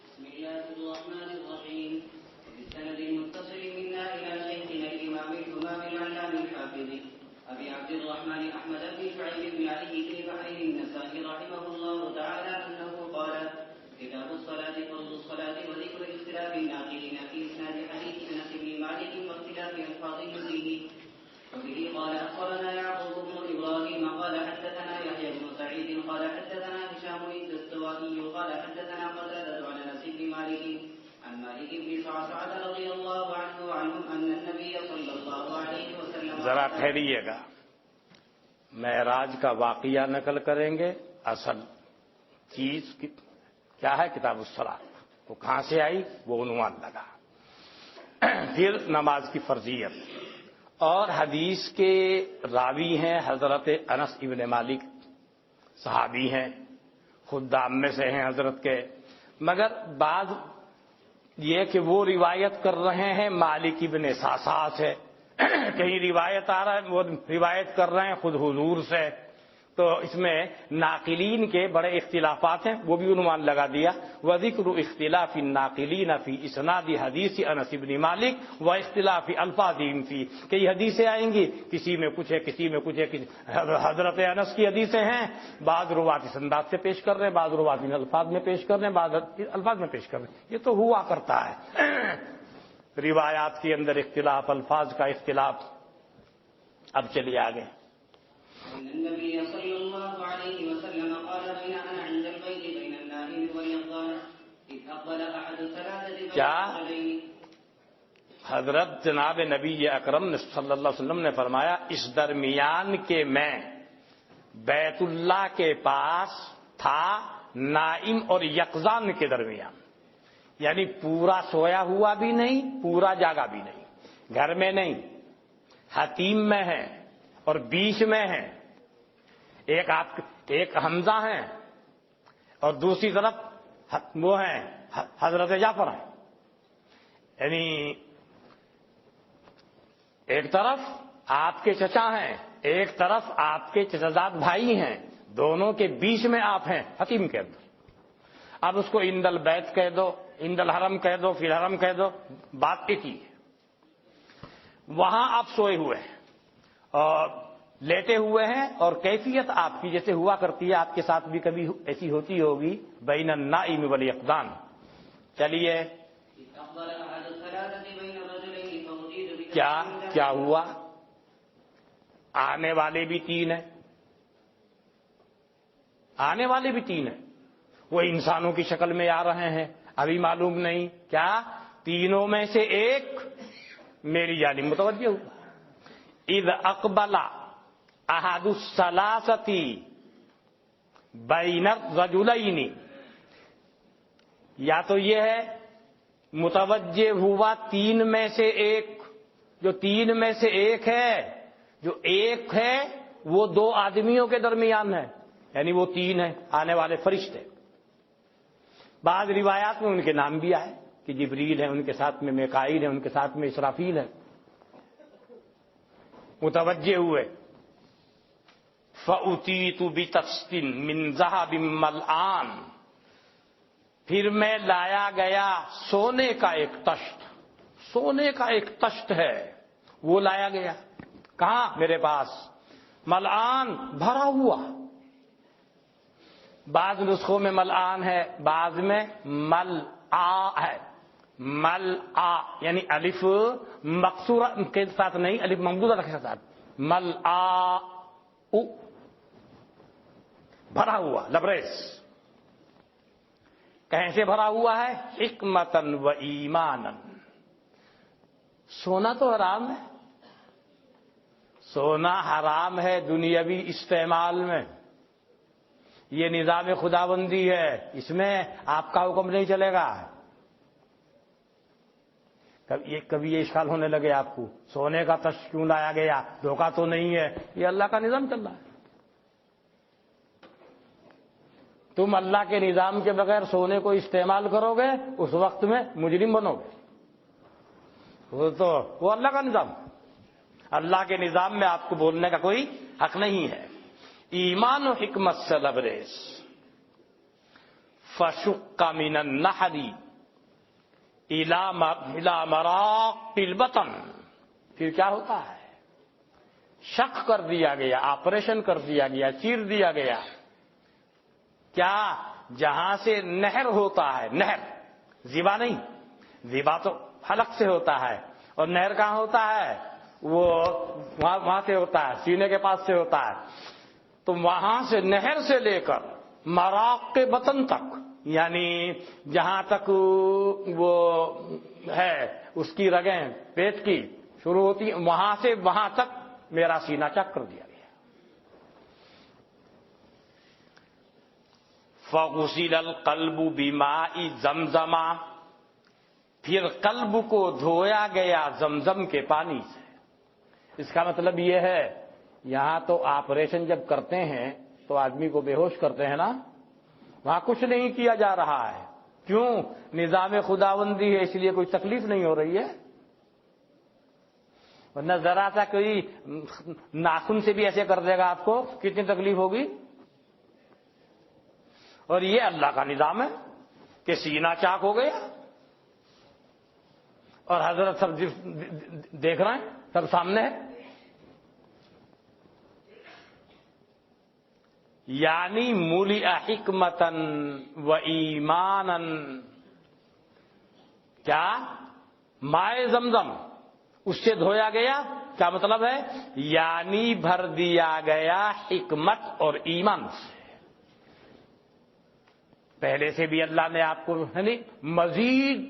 بسم الله الرحمن الرحيم. بالسند المتصل منا الى شيخنا الامام الامام العلامة الحافظ ابي عبد الرحمن احمد بن شعيب بن علي بن بحرين النسائي رحمه الله تعالى انه قال: كتاب الصلاة فرض الصلاة وذكر اختلاف الناقلين في اسناد حديث انس بن مالك واختلاف الفاظه فيه. وبه قال اخبرنا يعقوب بن ابراهيم قال حدثنا يحيى بن سعيد قال حدثنا هشام الدستوائي قال حدثنا قتادة عن انس بن مالك عن مالك بن صعصعة رضي الله عنه وعنهم ان النبي صلى الله عليه وسلم ذرا ٹھہریے گا، معراج کا واقعہ نقل کریں گے. اصل چیز کیا ہے؟ کتاب الصلاۃ. وہ کہاں سے آئی وہ عنوان لگا. پھر نماز کی فرضیت اور حدیث کے راوی ہیں حضرت انس ابن مالک، صحابی ہیں، خدام میں سے ہیں حضرت کے. مگر بعض یہ کہ وہ روایت کر رہے ہیں مالک ابن صعصعہ سے، کہیں روایت آ رہا ہے وہ روایت کر رہے ہیں خود حضور سے. تو اس میں ناقلین کے بڑے اختلافات ہیں، وہ بھی عنوان لگا دیا. وذکر اختلاف الناقلین فی اسناد حدیث انس بن مالک و اختلاف الفاظہم فی. کئی حدیثیں آئیں گی، کسی میں کچھ ہے کسی میں کچھ ہے. حضرت انس کی حدیثیں ہیں، بعض روات اس انداز سے پیش کر رہے ہیں، بعض روات ان الفاظ میں پیش کر رہے ہیں، بعض الفاظ میں پیش کر رہے ہیں. یہ تو ہوا کرتا ہے، روایات کے اندر اختلاف، الفاظ کا اختلاف. اب چلیے آگے. ان النبي صلى الله عليه وسلم قال: بين انا عند البيت بين النائم واليقظان اذ اقبل احد ثلاثه کیا حضرت جناب نبی اکرم صلی اللہ علیہ وسلم نے فرمایا اس درمیان کے میں بیت اللہ کے پاس تھا، نائم اور یقظان کے درمیان، یعنی پورا سویا ہوا بھی نہیں پورا جاگا بھی نہیں، گھر میں نہیں، حتیم میں ہے اور بیچ میں ہے. ایک حمزہ ہیں اور دوسری طرف وہ ہیں حضرت جعفر ہیں. یعنی ایک طرف آپ کے چچا ہیں، ایک طرف آپ کے چچازاد بھائی ہیں، دونوں کے بیچ میں آپ ہیں حتیم کے اندر. اب اس کو عند البیت کہہ دو، عند الحرم کہہ دو، فی الحرم کہہ دو، بات ایک ہی ہے. وہاں آپ سوئے ہوئے ہیں اور لیٹے ہوئے ہیں، اور کیفیت آپ کی جیسے ہوا کرتی ہے، آپ کے ساتھ بھی کبھی ایسی ہوتی ہوگی، بین النائم والیقظان. چلیے کیا ہوا؟ آنے والے بھی تین ہیں، آنے والے بھی تین ہیں، وہ انسانوں کی شکل میں آ رہے ہیں. ابھی معلوم نہیں کیا تینوں میں سے ایک میری جانب متوجہ ہوا. اذ اقبل احد الثلاثۃ بین الرجلین، یا تو یہ ہے متوجہ ہوا تین میں سے ایک، جو تین میں سے ایک ہے، جو ایک ہے وہ دو آدمیوں کے درمیان ہے، یعنی وہ تین ہیں آنے والے فرشتے. بعض روایات میں ان کے نام بھی آئے کہ جبریل ہیں، ان کے ساتھ میں میکائیل ہیں، ان کے ساتھ میں اسرافیل ہیں. متوجہ ہوئے. فَأُتِيتُ بِتَسْتٍ مِّن ذَهَبٍ مَلْآن، پھر میں لایا گیا سونے کا ایک تشت، سونے کا ایک تشت ہے وہ لایا گیا. کہاں؟ میرے پاس. ملآن، بھرا ہوا. بعض نسخوں میں ملآن ہے، بعض میں ملآ ہے. ملآ یعنی الف مقصورہ کے ساتھ نہیں، الف ممدودہ کے ساتھ. ملآ بھرا ہوا، لبریز. کہیں سے بھرا ہوا ہے؟ حکمتن و ایمانن. سونا تو حرام ہے، سونا حرام ہے دنیاوی استعمال میں. یہ نظام خداوندی ہے، اس میں آپ کا حکم نہیں چلے گا. کبھی یہ اشکال ہونے لگے آپ کو، سونے کا تشت کیوں لایا گیا؟ دھوکہ تو نہیں ہے؟ یہ اللہ کا نظام چل رہا ہے. تم اللہ کے نظام کے بغیر سونے کو استعمال کرو گے، اس وقت میں مجرم بنو گے. وہ اللہ کا نظام، اللہ کے نظام میں آپ کو بولنے کا کوئی حق نہیں ہے. ایمان و حکمت سے لبریز. فشق من النحر الى مراق البطن، پھر کیا ہوتا ہے؟ شق کر دیا گیا، آپریشن کر دیا گیا، چیر دیا گیا. کیا؟ جہاں سے نہر ہوتا ہے، نہر زیبا نہیں، زیبا تو حلق سے ہوتا ہے، اور نہر کہاں ہوتا ہے؟ وہ وہاں سے ہوتا ہے، سینے کے پاس سے ہوتا ہے. تو وہاں سے نہر سے لے کر مراق کے بطن تک، یعنی جہاں تک وہ ہے اس کی رگیں پیٹ کی شروع ہوتی، وہاں سے وہاں تک میرا سینہ چک کر دیا گیا. فَغُسِلَ الْقَلْبُ بِمَاءِ زَمْزَمَ، پھر قلب کو دھویا گیا زمزم کے پانی سے. اس کا مطلب یہ ہے، یہاں تو آپریشن جب کرتے ہیں تو آدمی کو بے ہوش کرتے ہیں نا، وہاں کچھ نہیں کیا جا رہا ہے. کیوں؟ نظام خداوندی ہے، اس لیے کوئی تکلیف نہیں ہو رہی ہے. ورنہ ذرا سا کوئی ناخن سے بھی ایسے کر دے گا آپ کو، کتنی تکلیف ہوگی. اور یہ اللہ کا نظام ہے کہ سینہ چاک ہو گیا، اور حضرت سب دیکھ رہے ہیں، سب سامنے ہے. یعنی مُلِئَ حکمتن و ایمانن. کیا؟ مائے زمزم اس سے دھویا گیا. کیا مطلب ہے؟ یعنی بھر دیا گیا حکمت اور ایمان سے. پہلے سے بھی اللہ نے آپ کو مزید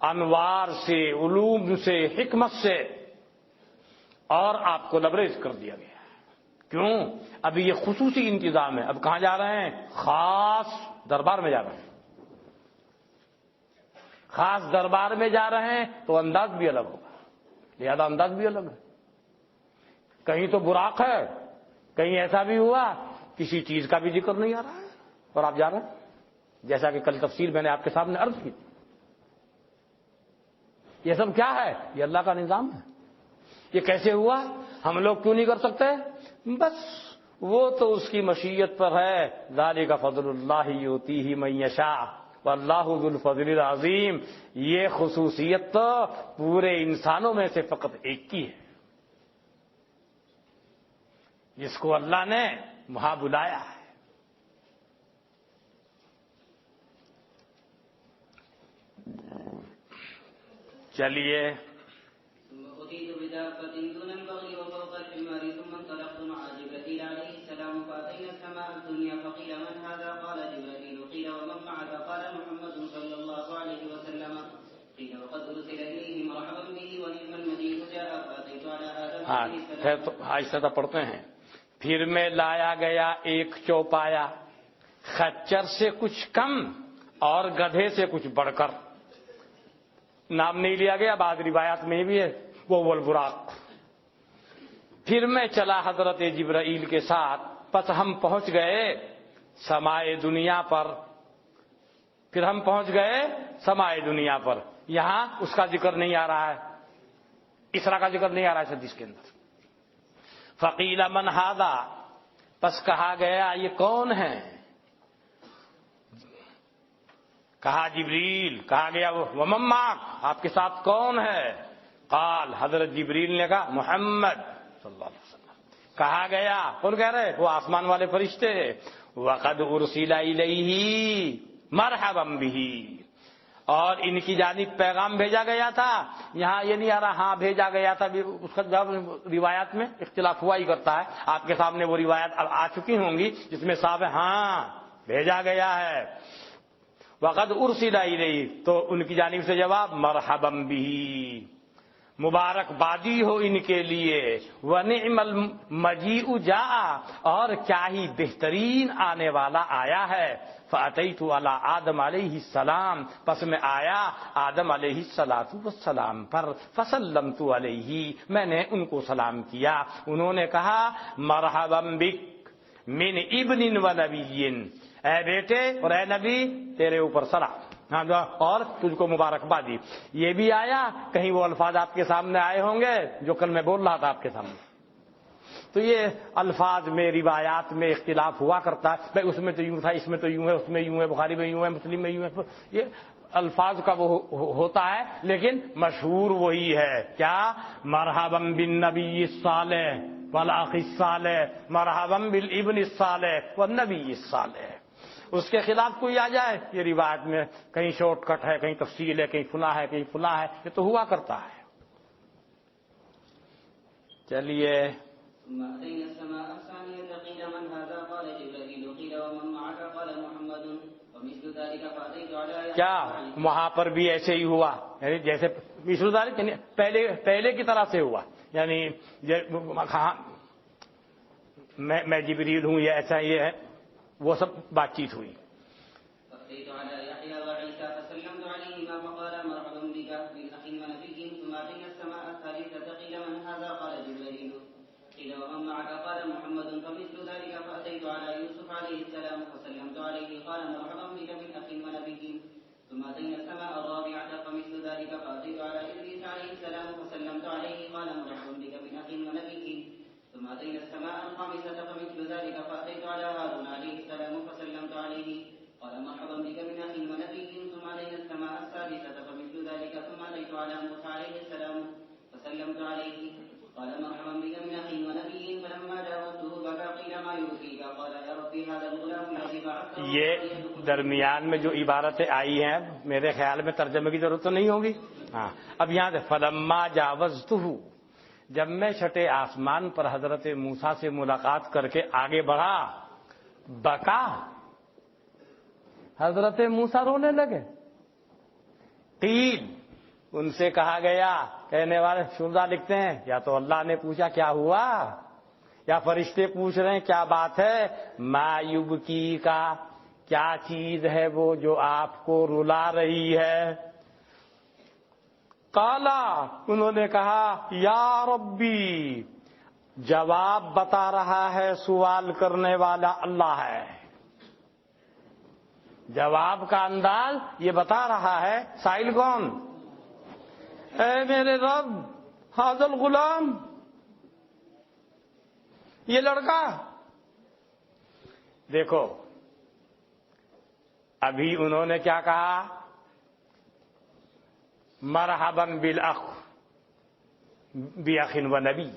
انوار سے، علوم سے، حکمت سے اور آپ کو لبریز کر دیا گیا. کیوں؟ ابھی یہ خصوصی انتظام ہے. اب کہاں جا رہے ہیں؟ خاص دربار میں جا رہے ہیں. خاص دربار میں جا رہے ہیں تو انداز بھی الگ ہوگا، لہذا انداز بھی الگ ہے. کہیں تو براق ہے، کہیں ایسا بھی ہوا کسی چیز کا بھی ذکر نہیں آ رہا ہے اور آپ جا رہے ہیں. جیسا کہ کل تفسیر میں نے آپ کے سامنے عرض کی. یہ سب کیا ہے؟ یہ اللہ کا نظام ہے. یہ کیسے ہوا؟ ہم لوگ کیوں نہیں کر سکتے؟ بس وہ تو اس کی مشیت پر ہے. ذالک فضل اللہ یؤتیہ من یشاء واللہ ذو الفضل العظیم. یہ خصوصیت تو پورے انسانوں میں سے فقط ایک کی ہے، جس کو اللہ نے وہاں بلایا ہے. چلیے ثم أتيت بدابة دون البغل وفوق الحمار ثم انطلقت مع جبريل عليه السلام فأتينا السماء الدنيا فقيل من هذا؟ قال جبريل. قيل ومن معك؟ قال محمد صلى الله عليه وسلم. قيل وقد أرسل إليه مرحبا به ونعم المجيء جاء فأتيت على آدم عليه السلام. تو آہستہ پڑھتے ہیں. پھر میں لایا گیا ایک چوپایا، خچر سے کچھ کم اور گدھے سے کچھ بڑھ کر. نام نہیں لیا گیا، بعض روایات میں بھی ہے وہ البراق. پھر میں چلا حضرت جبرائیل کے ساتھ، پس ہم پہنچ گئے سمائے دنیا پر. پھر ہم پہنچ گئے سمائے دنیا پر. یہاں اس کا ذکر نہیں آ رہا ہے، اسرا کا ذکر نہیں آ رہا ہے حدیث کے اندر. فقیل من ھذا، پس کہا گیا یہ کون ہے؟ کہا جبریل. کہا گیا ومن معک، آپ کے ساتھ کون ہے؟ قال، حضرت جبریل نے کہا محمد صلی اللہ علیہ وسلم. کہا گیا، کون کہہ رہے؟ وہ آسمان والے فرشتے. وقد ارسل الیہ مرحبا بہ، اور ان کی جانب پیغام بھیجا گیا تھا. یہاں یہ نہیں آ رہا ہاں بھیجا گیا تھا، اس کا جواب روایات میں اختلاف ہوا ہی کرتا ہے. آپ کے سامنے وہ روایت اب آ چکی ہوں گی جس میں صاحب ہاں بھیجا گیا ہے. وقد ارسل الیہ، تو ان کی جانب سے جواب مرحبا بہ، مبارکبادی ہو ان کے لیے. ونعم المجیء جاء، اور کیا ہی بہترین آنے والا آیا ہے. فأتیت علی آدم علیہ السلام، پس میں آیا آدم علیہ السلام پر. فسلمت علیہ، میں نے ان کو سلام کیا. انہوں نے کہا مرحبا بک من ابن و نبی، اے بیٹے اور اے نبی تیرے اوپر سلام، ہاں اور تجھ کو مبارکبادی. یہ بھی آیا، کہیں وہ الفاظ آپ کے سامنے آئے ہوں گے جو کل میں بول رہا تھا آپ کے سامنے. تو یہ الفاظ میں روایات میں اختلاف ہوا کرتا ہے. بھائی اس میں تو یوں تھا، اس میں تو یوں ہے، اس میں یوں ہے، بخاری میں یوں ہے، مسلم میں یوں ہے. یہ الفاظ کا وہ ہوتا ہے، لیکن مشہور وہی ہے. کیا؟ مرحبا بالنبی الصالح والاخ الصالح، مرحبا بالابن الصالح والنبی الصالح. اس کے خلاف کوئی آ جائے، یہ روایت میں کہیں شارٹ کٹ ہے، کہیں تفصیل ہے، کہیں فلاں ہے، کہیں فلاں ہے. یہ تو ہوا کرتا ہے. چلیے ثم أتينا السماء الثانية قيل من هذا؟ قال جبريل. قيل ومن معك؟ قال محمد. ومثل ذلك فأتيت على کیا وہاں پر بھی ایسے ہی ہوا؟ یعنی جیسے مثل ذلك یعنی پہلے کی طرح سے ہوا، یعنی میں جبریل ہوں، یہ ایسا یہ ہے، وہ سب بات چیت ہوئی. فأتيت على يحيى وعيسى فسلمت عليهما فقال مرحبا بك بالأخ ونبي. ثم أتينا السماء الثالثة قيل من هذا؟ قال جبريل. قيل ومن معك؟ قال محمد. فمثل ذلك فأتيت على يوسف عليه السلام فسلمت عليه قال مرحبا بك بالأخ ونبي. ثم أتينا السماء الرابعة فمثل ذلك فأتيت على إدريس عليه السلام فسلمت عليه قال مرحبا بك بالأخ ونبي. ثم أتينا السماء الخامسة فمثل ذلك فأتيت على هارون عليه السلام فسلمت عليه قال مرحبا بك من أخ ونبي. ثم أتينا السماء السادسة فمثل ذلك ثم أتيت على موسى عليه السلام فسلمت عليه قال مرحبا بك من أخ ونبي. فلما جاوزته بكى قيل ما يبكيك؟ قال يا ربي هذا الغلام الذي بعثته. یہ درمیان میں جو عبارتیں آئی ہیں میرے خیال میں ترجمے کی ضرورت تو نہیں ہوگی. ہاں اب یہاں سے فلما جاوزتہ، جب میں چھٹے آسمان پر حضرت موسیٰ سے ملاقات کر کے آگے بڑھا، بکا، حضرت موسیٰ رونے لگے. قیل، ان سے کہا گیا، کہنے والے شردہ لکھتے ہیں یا تو اللہ نے پوچھا کیا ہوا، یا فرشتے پوچھ رہے ہیں کیا بات ہے. ما یبکی کا، کیا چیز ہے وہ جو آپ کو رلا رہی ہے. قالا، انہوں نے کہا یا ربی، جواب بتا رہا ہے سوال کرنے والا اللہ ہے. جواب کا انداز یہ بتا رہا ہے، سائل کون؟ اے میرے رب، ھذا الغلام، یہ لڑکا. دیکھو ابھی انہوں نے کیا کہا؟ مرحبا بالاخ باخ و نبی.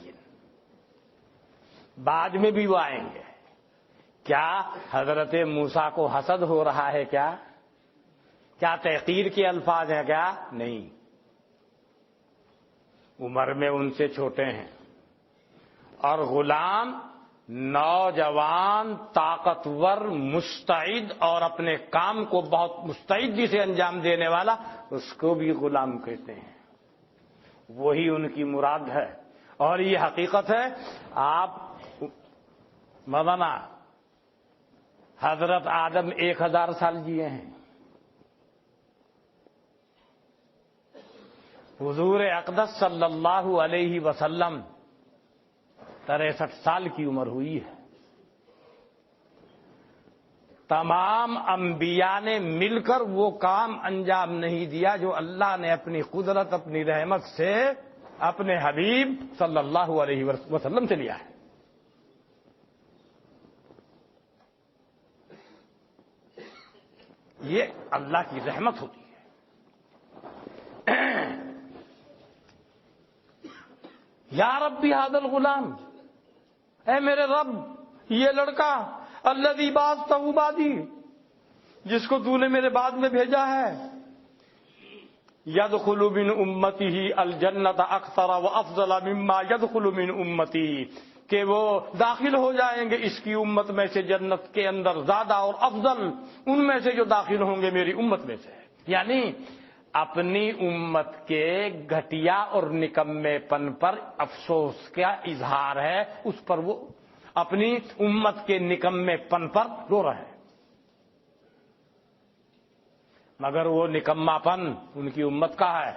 بعد میں بھی وہ آئیں گے. کیا حضرت موسیٰ کو حسد ہو رہا ہے؟ کیا تحقیر کے الفاظ ہیں؟ کیا نہیں. عمر میں ان سے چھوٹے ہیں، اور غلام نوجوان طاقتور مستعد اور اپنے کام کو بہت مستعدی سے انجام دینے والا، اس کو بھی غلام کہتے ہیں. وہی ان کی مراد ہے، اور یہ حقیقت ہے. آپ مولانا حضرت آدم 1000 سال جیے ہیں، حضور اقدس صلی اللہ علیہ وسلم 63 سال کی عمر ہوئی ہے. تمام انبیاء نے مل کر وہ کام انجام نہیں دیا جو اللہ نے اپنی قدرت، اپنی رحمت سے اپنے حبیب صلی اللہ علیہ وسلم سے لیا ہے. یہ اللہ کی رحمت ہوتی ہے. یا ربی ھذا الغلام، اے میرے رب یہ لڑکا، الذی بعثتہ بعدی، جس کو تو نے میرے بعد میں بھیجا ہے، یدخل من امتہ الجنۃ اکثر وافضل مما یدخل من امتی، کہ وہ داخل ہو جائیں گے اس کی امت میں سے جنت کے اندر زیادہ اور افضل ان میں سے جو داخل ہوں گے میری امت میں سے. یعنی اپنی امت کے گھٹیا اور نکمے پن پر افسوس کا اظہار ہے، اس پر وہ اپنی امت کے نکمے پن پر رو رہے ہیں. مگر وہ نکما پن ان کی امت کا ہے،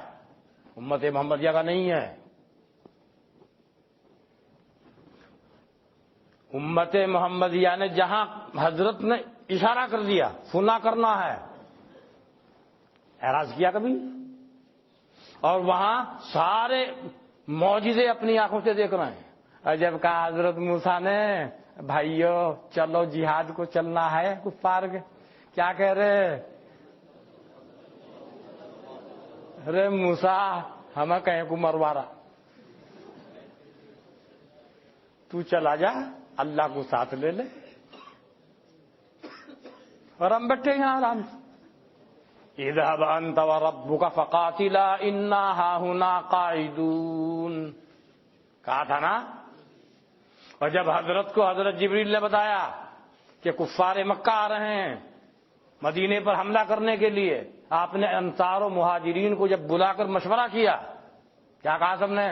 امت محمدیہ کا نہیں ہے. امت محمدیہ نے جہاں حضرت نے اشارہ کر دیا سنا کرنا ہے، اعراض کیا کبھی؟ اور وہاں سارے معجزے اپنی آنکھوں سے دیکھ رہے ہیں. اور جب کہا حضرت موسیٰ نے بھائیو چلو جہاد کو چلنا ہے، کفار کے کیا کہہ رہے؟ ارے موسیٰ ہمیں کہیں کو مروا رہا، تو چلا جا، اللہ کو ساتھ لے لے، اور ہم بیٹھے یہاں آرام سے. اذهب انت وربك فقاتلا انا هاهنا قاعدون، کہا تھا نا. اور جب حضرت کو حضرت جبریل نے بتایا کہ کفار مکہ آ رہے ہیں مدینے پر حملہ کرنے کے لیے، آپ نے انصار و مہاجرین کو جب بلا کر مشورہ کیا، کیا کہا سب نے؟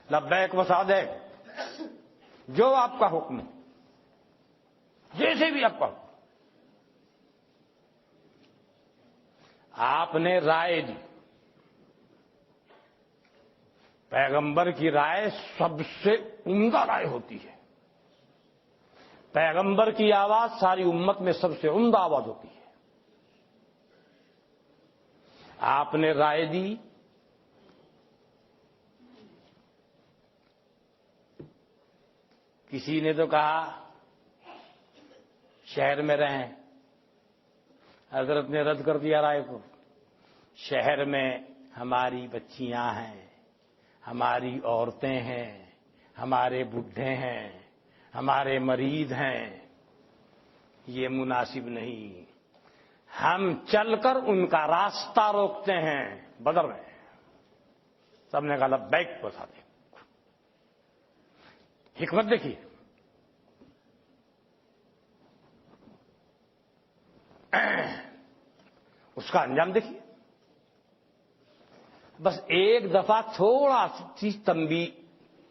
لبیک و سعدیک، جو آپ کا حکم ہے، جیسے بھی آپ کا حکم. آپ نے رائے دی. پیغمبر کی رائے سب سے عمدہ رائے ہوتی ہے. پیغمبر کی آواز ساری امت میں سب سے عمدہ آواز ہوتی ہے. آپ نے رائے دی، کسی نے تو کہا شہر میں رہیں، حضرت نے رد کر دیا رائے کو. شہر میں ہماری بچیاں ہیں، ہماری عورتیں ہیں، ہمارے بڈھے ہیں، ہمارے مریض ہیں، یہ مناسب نہیں. ہم چل کر ان کا راستہ روکتے ہیں بدر میں. سب نے کہا لبیک بسا دے. حکمت دیکھیے. اس کا انجام دیکھیے. بس ایک دفعہ تھوڑا سی تنبیہ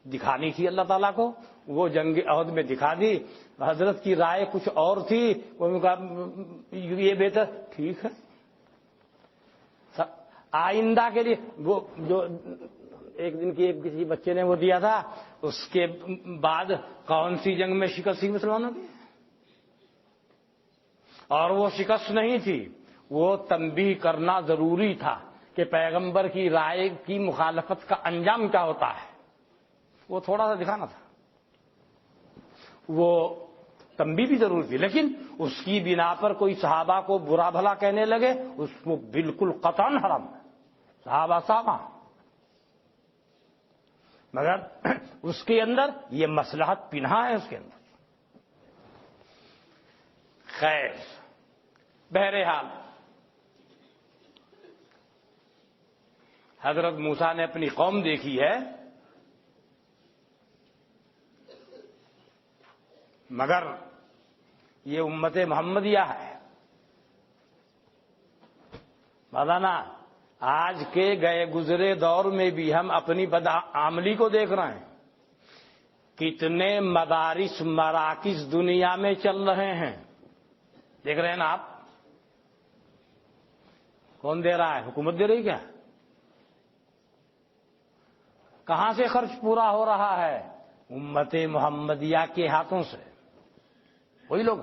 دکھانی تھی اللہ تعالیٰ کو، وہ جنگ عہد میں دکھا دی. حضرت کی رائے کچھ اور تھی، انہوں نے کہا یہ بہتر ٹھیک ہے. آئندہ کے لیے وہ جو ایک دن کی کسی بچے نے وہ دیا تھا، اس کے بعد کون سی جنگ میں شکست تھی مسلمانوں کی؟ اور وہ شکست نہیں تھی، وہ تنبیہ کرنا ضروری تھا کہ پیغمبر کی رائے کی مخالفت کا انجام کیا ہوتا ہے، وہ تھوڑا سا دکھانا تھا. وہ تنبیہ بھی ضرور تھی، لیکن اس کی بنا پر کوئی صحابہ کو برا بھلا کہنے لگے اس کو بالکل قطعاً حرام ہے. صحابہ مگر اس کے اندر یہ مصلحت پنہا ہے اس کے اندر. خیر، بہرحال حضرت موسیٰ نے اپنی قوم دیکھی ہے، مگر یہ امت محمدیہ ہے. مولانا آج کے گئے گزرے دور میں بھی ہم اپنی بدعملی کو دیکھ رہے ہیں. کتنے مدارس مراکز دنیا میں چل رہے ہیں، دیکھ رہے ہیں نا آپ. کون دے رہا ہے؟ حکومت دے رہی کیا؟ کہاں سے خرچ پورا ہو رہا ہے؟ امت محمدیہ کے ہاتھوں سے. وہی لوگ.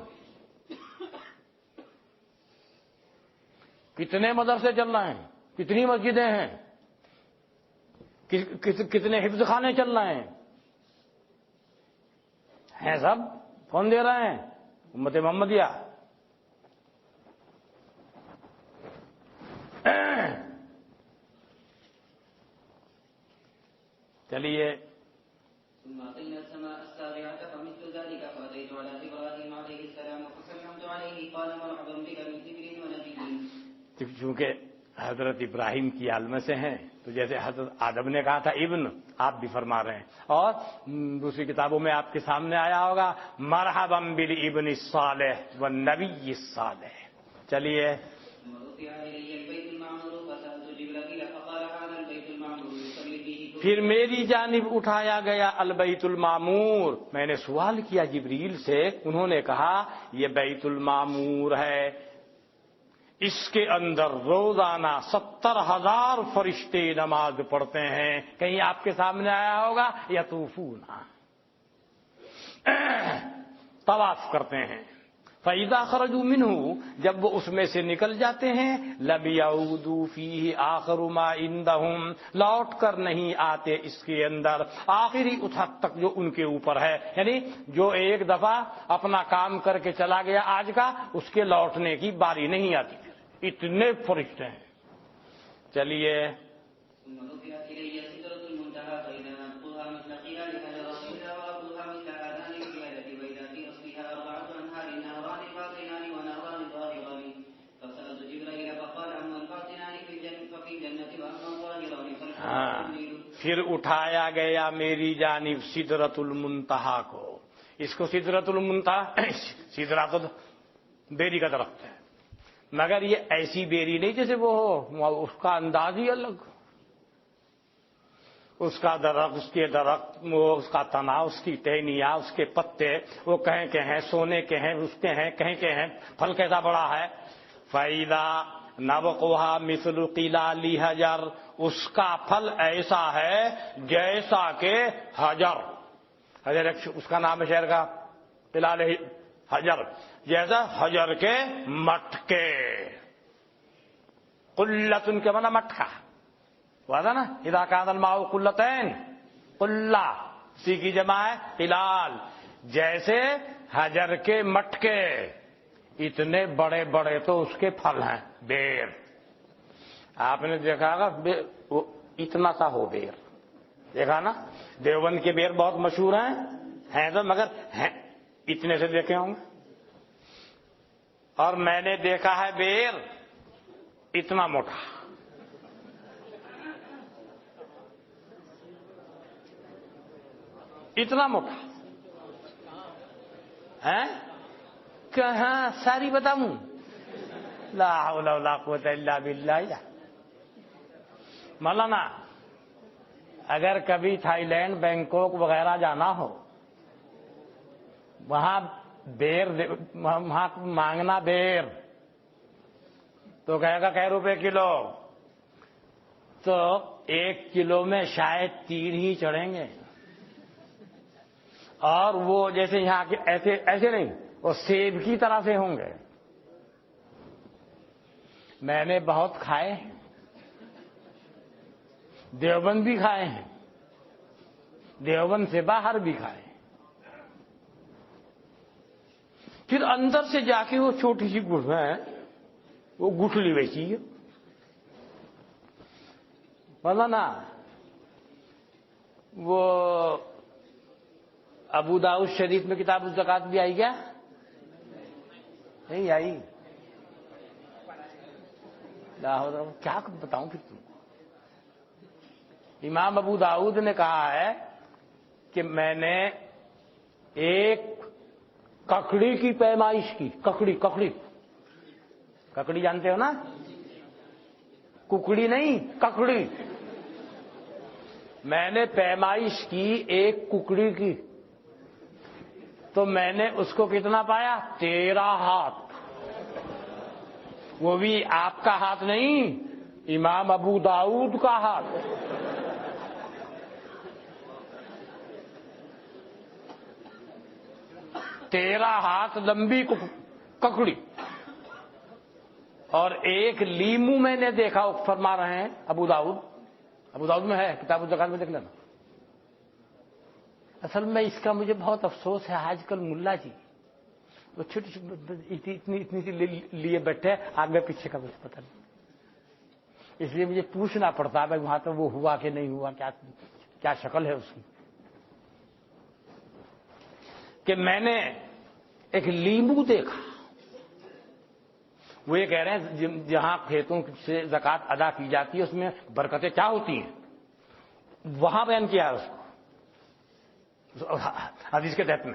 کتنے مدرسے چل رہے ہیں، کتنی مسجدیں ہیں، کتنے حفظ خانے چل رہے ہیں سب کون دے رہے ہیں؟ امت محمدیہ. چلیے ثم أتينا السماء السابعة فمثل ذلك فأتيت على إبراهيم عليه السلام فسلمت عليه قال مرحبا بك من جبريل ونبي. چونکہ حضرت ابراہیم کی عالم سے ہیں تو جیسے حضرت آدم نے کہا تھا ابن، آپ بھی فرما رہے ہیں. اور دوسری کتابوں میں آپ کے سامنے آیا ہوگا مرحبا بالابن الصالح والنبی الصالح. چلیے پھر میری جانب اٹھایا گیا البیت المعمور. میں نے سوال کیا جبریل سے، انہوں نے کہا یہ بیت المعمور ہے، اس کے اندر روزانہ 70,000 فرشتے نماز پڑھتے ہیں. کہیں آپ کے سامنے آیا ہوگا یطوفون، طواف کرتے ہیں. فَإِذَا خَرَجُوا مِنْهُ، جب وہ اس میں سے نکل جاتے ہیں لَمْ يَعُودُوا فِيهِ آخِرُ مَا عِنْدَهُمْ، لوٹ کر نہیں آتے اس کے اندر آخری اس حد تک جو ان کے اوپر ہے. یعنی جو ایک دفعہ اپنا کام کر کے چلا گیا آج کا، اس کے لوٹنے کی باری نہیں آتی. اتنے فرشتے ہیں. چلیے پھر اٹھایا گیا میری جانب سدرۃ المنتہا کو. اس کو سدرۃ المنتہا، سدرۃ بیری کا درخت ہے، مگر یہ ایسی بیری نہیں جیسے وہ ہو، اس کا انداز ہی الگ. اس کا درخت، اس کے درخت، وہ اس کا تنا، اس کی ٹہنیاں، اس کے پتے، وہ کہیں کہ ہیں سونے کے ہیں، اس کے ہیں کہیں کہ ہیں. پھل کیسا بڑا ہے؟ فَإِذَا نَبْقُهَا مِثْلُ قِلَالِ حَجَرٍ، اس کا پھل ایسا ہے جیسا کہ حجر. حجر اس کا نام ہے شہر کا، قلال حجر، جیسا حجر کے مٹکے. قلتن کے معنی مٹکا ہوا تھا نا، اذا کان الماء قلتین، قلہ سی کی جمع ہے قلال. جیسے حجر کے مٹکے، اتنے بڑے بڑے تو اس کے پھل ہیں. بیر آپ نے دیکھا گا، اتنا سا ہو بیر، دیکھا نا. دیوبند کے بیر بہت مشہور ہیں تو مگر ہیں اتنے سے دیکھے ہوں گے. اور میں نے دیکھا ہے بیر اتنا موٹا. اتنا موٹا ہے. کہاں ساری بتاؤں؟ لا حول ولا قوت الا باللہ. مولانا اگر کبھی تھائی لینڈ، بینکاک وغیرہ جانا ہو، وہاں بیر وہاں مانگنا بیر تو کہے گا کئی روپے کلو، تو 1 کلو میں شاید 3 ہی چڑھیں گے. اور وہ جیسے یہاں کے ایسے نہیں، وہ سیب کی طرح سے ہوں گے. میں نے بہت کھائے دیوبند بھی کھائے ہیں، دیوبند سے باہر بھی کھائے ہیں۔ پھر اندر سے جا کے وہ چھوٹی سی گٹھ ہے، وہ گٹھلی ویسی ہے، مولانا وہ ابو داؤد شریف میں کتاب الزکات بھی آئی کیا؟ نہیں آئی؟ کیا بتاؤں پھر تم کو؟ امام ابو داؤد نے کہا ہے کہ میں نے ایک ککڑی کی پیمائش کی، ککڑی جانتے ہو نا؟ ککڑی نہیں، ککڑی۔ میں نے پیمائش کی ایک ککڑی کی، تو میں نے اس کو کتنا پایا؟ 13 ہاتھ۔ وہ بھی آپ کا ہاتھ نہیں، امام ابو داؤد کا ہاتھ۔ تیرہ ہاتھ لمبی ککڑی، اور ایک لیمو میں نے دیکھا، وہ فرما رہے ہیں ابو داؤد میں ہے، کتاب الزکات میں دیکھ لینا۔ اصل میں اس کا مجھے بہت افسوس ہے، آج کل ملا جی وہ چھوٹی اتنی سی لیے بیٹھے، آگے پیچھے کا مجھے پتہ نہیں، اس لیے مجھے پوچھنا پڑتا ہے بھائی وہاں تو وہ ہوا کہ نہیں ہوا، کیا شکل ہے اس کی۔ کہ میں نے ایک لیمو دیکھا، وہ یہ کہہ رہے ہیں جہاں کھیتوں سے زکات ادا کی جاتی ہے اس میں برکتیں کیا ہوتی ہیں، وہاں بیان کیا ہے اس کو حدیث کے تحت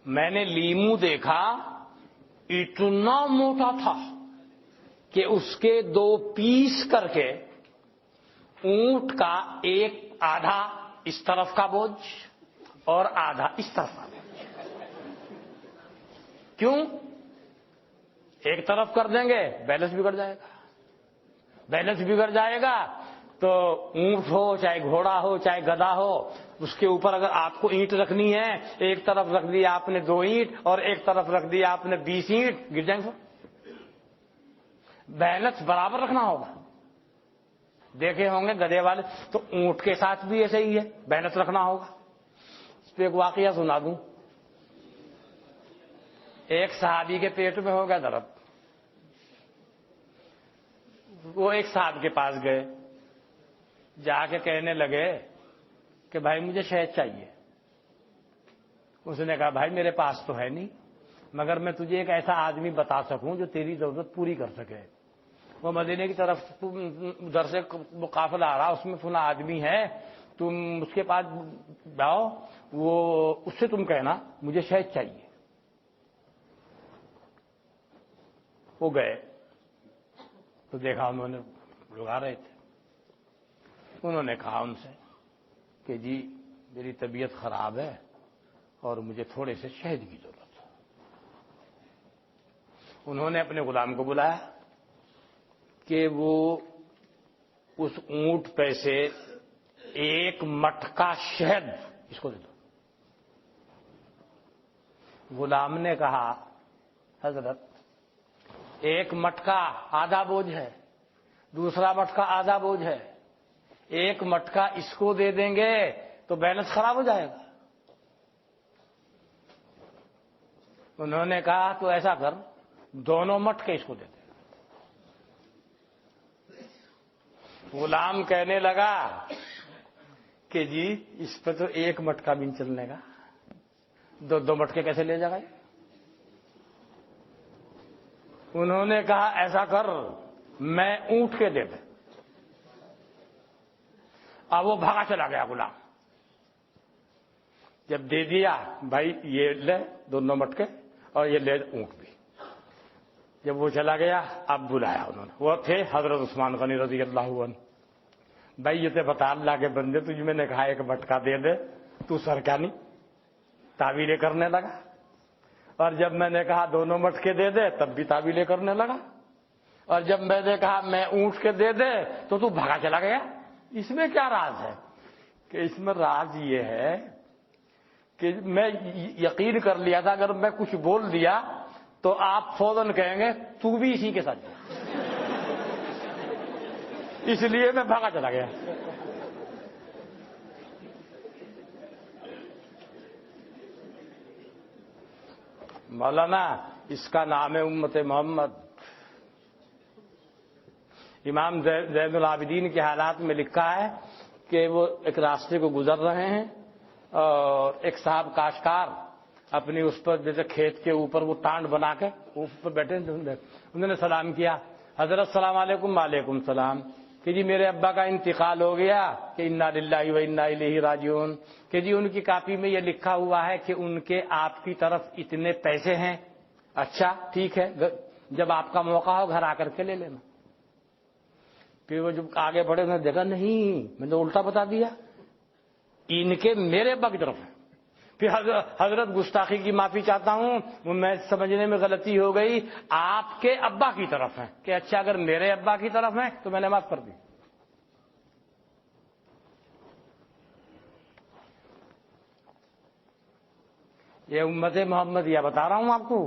میں نے لیمو دیکھا، اتنا موٹا تھا کہ اس کے 2 پیس کر کے اونٹ کا ایک آدھا اس طرف کا بوجھ اور آدھا اس طرف کا بوجھ۔ کیوں؟ ایک طرف کر دیں گے بیلنس بگڑ جائے گا، تو اونٹ ہو چاہے گھوڑا ہو چاہے گدھا ہو، اس کے اوپر اگر آپ کو اینٹ رکھنی ہے، ایک طرف رکھ دی آپ نے 2 اینٹ اور ایک طرف رکھ دی آپ نے 20 اینٹ، گر جائیں گے۔ بیلنس برابر رکھنا ہوگا۔ دیکھے ہوں گے گدھے والے، تو اونٹ کے ساتھ بھی ایسے ہی ہے، بیلنس رکھنا ہوگا۔ اس پہ ایک واقعہ سنا دوں۔ ایک صحابی کے پیٹ میں ہو گیا درد، وہ ایک صاحب کے پاس گئے، جا کے کہنے لگے کہ بھائی مجھے شہد چاہیے۔ اس نے کہا بھائی میرے پاس تو ہے نہیں، مگر میں تجھے ایک ایسا آدمی بتا سکوں جو تیری ضرورت پوری کر سکے۔ وہ مدینے کی طرف ادھر سے وہ قافلہ آ رہا، اس میں فلاں آدمی ہے، تم اس کے پاس جاؤ، وہ اس سے تم کہنا مجھے شہد چاہیے۔ وہ گئے تو دیکھا انہوں نے لوگ آ رہے تھے، انہوں نے کہا ان سے کہ جی میری طبیعت خراب ہے اور مجھے تھوڑے سے شہد کی ضرورت ہے۔ انہوں نے اپنے غلام کو بلایا کہ وہ اس اونٹ پہ سے ایک مٹکا شہد اس کو دے دو۔ غلام نے کہا حضرت ایک مٹکا آدھا بوجھ ہے، دوسرا مٹکا آدھا بوجھ ہے، ایک مٹکا اس کو دے دیں گے تو بیلنس خراب ہو جائے گا۔ انہوں نے کہا تو ایسا کر دونوں مٹکے اس کو دے دے۔ غلام کہنے لگا کہ جی اس پہ تو ایک مٹکا بھی نہیں چلنے گا، 2 مٹکے کیسے لے جائے گا؟ انہوں نے کہا ایسا کر میں اونٹ کے دے دے۔ اب وہ بھاگا چلا گیا غلام۔ جب دے دیا بھائی یہ لے 2 مٹکے اور یہ لے اونٹ بھی، جب وہ چلا گیا اب بلایا انہوں نے، وہ تھے حضرت عثمان غنی رضی اللہ عنہ۔ بھائی یہ تو بتا اللہ کے بندے، تجھ میں نے کہا ایک مٹکا دے دے، تو سر کیا نہیں تعویلیں کرنے لگا، اور جب میں نے کہا 2 مٹکے دے دے تب بھی تعویلیں کرنے لگا، اور جب میں نے کہا میں اونٹ کے دے دے تو بھاگا چلا گیا۔ اس میں کیا راز ہے؟ کہ اس میں راز یہ ہے کہ میں یقین کر لیا تھا اگر میں کچھ بول دیا تو آپ فوراً کہیں گے تو بھی اسی کے ساتھ جا۔ اس لیے میں بھاگا چلا گیا۔ مولانا اس کا نام ہے امت محمد۔ امام زین العابدین کے حالات میں لکھا ہے کہ وہ ایک راستے کو گزر رہے ہیں اور ایک صاحب کاشتکار اپنی اس پر جیسے کھیت کے اوپر وہ ٹانڈ بنا کے اوپر بیٹھے، انہوں نے سلام کیا، حضرت السلام علیکم۔ وعلیکم السلام۔ کہ جی میرے ابا کا انتقال ہو گیا، کہ انا للہ و انا الیہ راجعون۔ کہ جی ان کی کاپی میں یہ لکھا ہوا ہے کہ ان کے آپ کی طرف اتنے پیسے ہیں۔ اچھا ٹھیک ہے، جب آپ کا موقع ہو گھر آ کر کے لے لینا۔ پھر وہ جب آگے بڑھے انہوں نے دیکھا نہیں، میں نے الٹا بتا دیا، ان کے میرے ابا کی طرف ہے۔ پھر حضرت گستاخی کی معافی چاہتا ہوں، میں سمجھنے میں غلطی ہو گئی، آپ کے ابا کی طرف ہے۔ کہ اچھا اگر میرے ابا کی طرف ہے تو میں نے معاف کر دی۔ یہ امت محمدیہ بتا رہا ہوں آپ کو،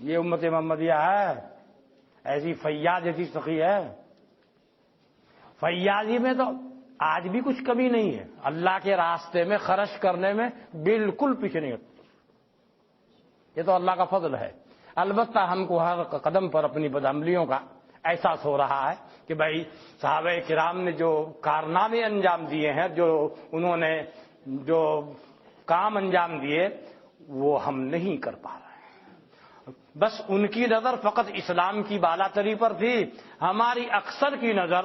یہ امت محمدیہ ہے، ایسی فیاض ایسی سخی ہے۔ فیاضی میں تو آج بھی کچھ کمی نہیں ہے، اللہ کے راستے میں خرچ کرنے میں بالکل پیچھے نہیں ہٹتے، یہ تو اللہ کا فضل ہے۔ البتہ ہم کو ہر قدم پر اپنی بدعملیوں کا احساس ہو رہا ہے کہ بھائی صحابہ کرام نے جو کارنامے انجام دیے ہیں، جو انہوں نے جو کام انجام دیے، وہ ہم نہیں کر پا رہے ہیں۔ بس ان کی نظر فقط اسلام کی بالا تری پر تھی، ہماری اکثر کی نظر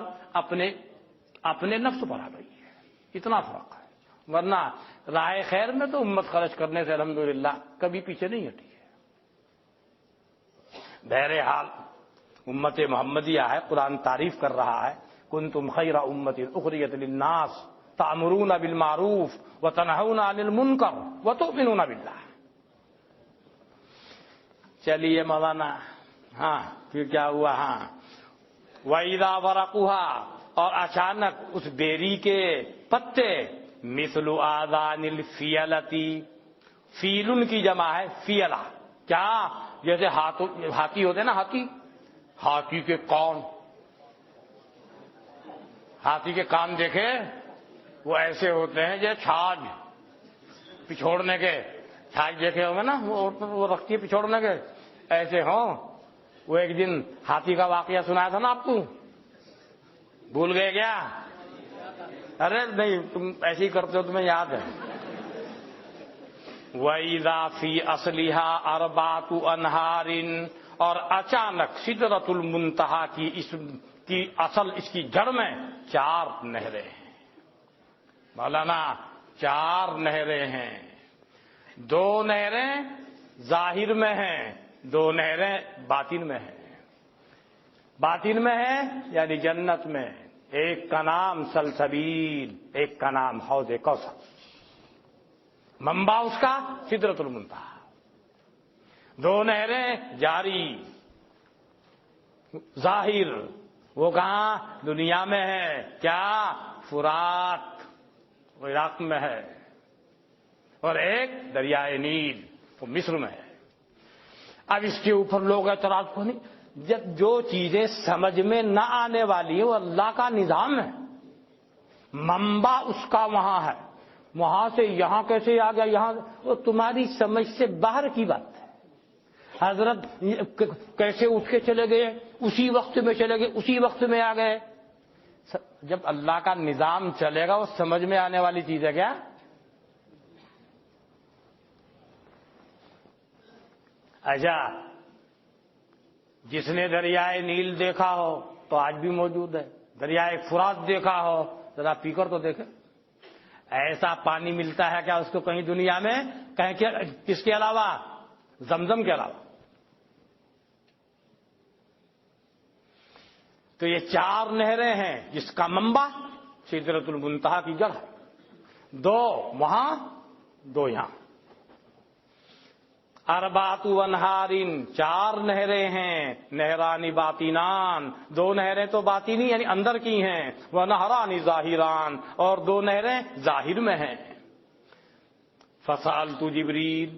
اپنے نفس پر آ گئی ہے، اتنا فرق ہے۔ ورنہ راہ خیر میں تو امت خرچ کرنے سے الحمدللہ کبھی پیچھے نہیں ہٹی ہے۔ بہرحال امت محمدیہ ہے، قرآن تعریف کر رہا ہے، کنتم خیر امت اخرجت للناس تأمرون بالمعروف وتنہون عن المنکر وتؤمنون باللہ۔ چلیے مولانا، ہاں پھر کیا ہوا؟ ہاں وَإِذَا وَرَقُهَا، اور اچانک اس بیری کے پتے، مثل آذان الفیلتی، فیلن کی جمع ہے فیلہ، کیا جیسے ہاتھی ہوتے ہیں نا، ہاتھی کے کان، ہاتھی کے کان دیکھے وہ ایسے ہوتے ہیں جیسے چھاج پچھوڑنے کے، چھاج دیکھے ہوں گے نا، وہ رکھتی ہے پچھوڑنے کے، ایسے ہوں۔ وہ ایک دن ہاتھی کا واقعہ سنایا تھا نا آپ کو، بھول گئے کیا؟ ارے نہیں، تم ایسے ہی کرتے ہو، تمہیں یاد ہے۔ وَإِذَا فِي أَصْلِهَا أَرْبَعَةُ أَنْهَارٍ، اور اچانک سدرۃ المنتہا کی اصل اس کی جڑ میں 4 نہریں ہیں۔ مولانا 4 نہریں ہیں، 2 نہریں ظاہر میں ہیں، 2 نہریں باطن میں ہیں۔ باطن میں ہے یعنی جنت میں، ایک کا نام سلسبیل، ایک کا نام حوض کوثر، منبع اس کا سدرۃ المنتہا۔ 2 نہریں جاری ظاہر، وہ کہاں؟ دنیا میں ہے، کیا؟ فرات، وہ عراق میں ہے، اور ایک دریائے نیل، وہ مصر میں ہے۔ اب اس کے اوپر لوگ اعتراض کو نہیں، جب جو چیزیں سمجھ میں نہ آنے والی ہیں وہ اللہ کا نظام ہے، منبع اس کا وہاں ہے، وہاں سے یہاں کیسے آ گیا، یہاں وہ تمہاری سمجھ سے باہر کی بات ہے۔ حضرت کیسے اٹھ کے چلے گئے، اسی وقت میں چلے گئے، اسی وقت میں آ گئے۔ جب اللہ کا نظام چلے گا وہ سمجھ میں آنے والی چیز ہے کیا؟ اچھا، جس نے دریائے نیل دیکھا ہو تو آج بھی موجود ہے، دریائے فرات دیکھا ہو ذرا پی کر تو دیکھے، ایسا پانی ملتا ہے کیا اس کو کہیں دنیا میں؟ کہیں کہ کس کے علاوہ؟ زمزم کے علاوہ۔ تو یہ 4 نہریں ہیں جس کا منبع سدرۃ المنتہا کی جڑ ہے، 2 وہاں 2 یہاں۔ اربعۃ انہار، 4 نہریں ہیں، نہران باطنان، 2 نہریں تو باطنی یعنی اندر کی ہیں، ونہران ظاہران، اور 2 نہریں ظاہر میں ہیں۔ فسألت جبریل،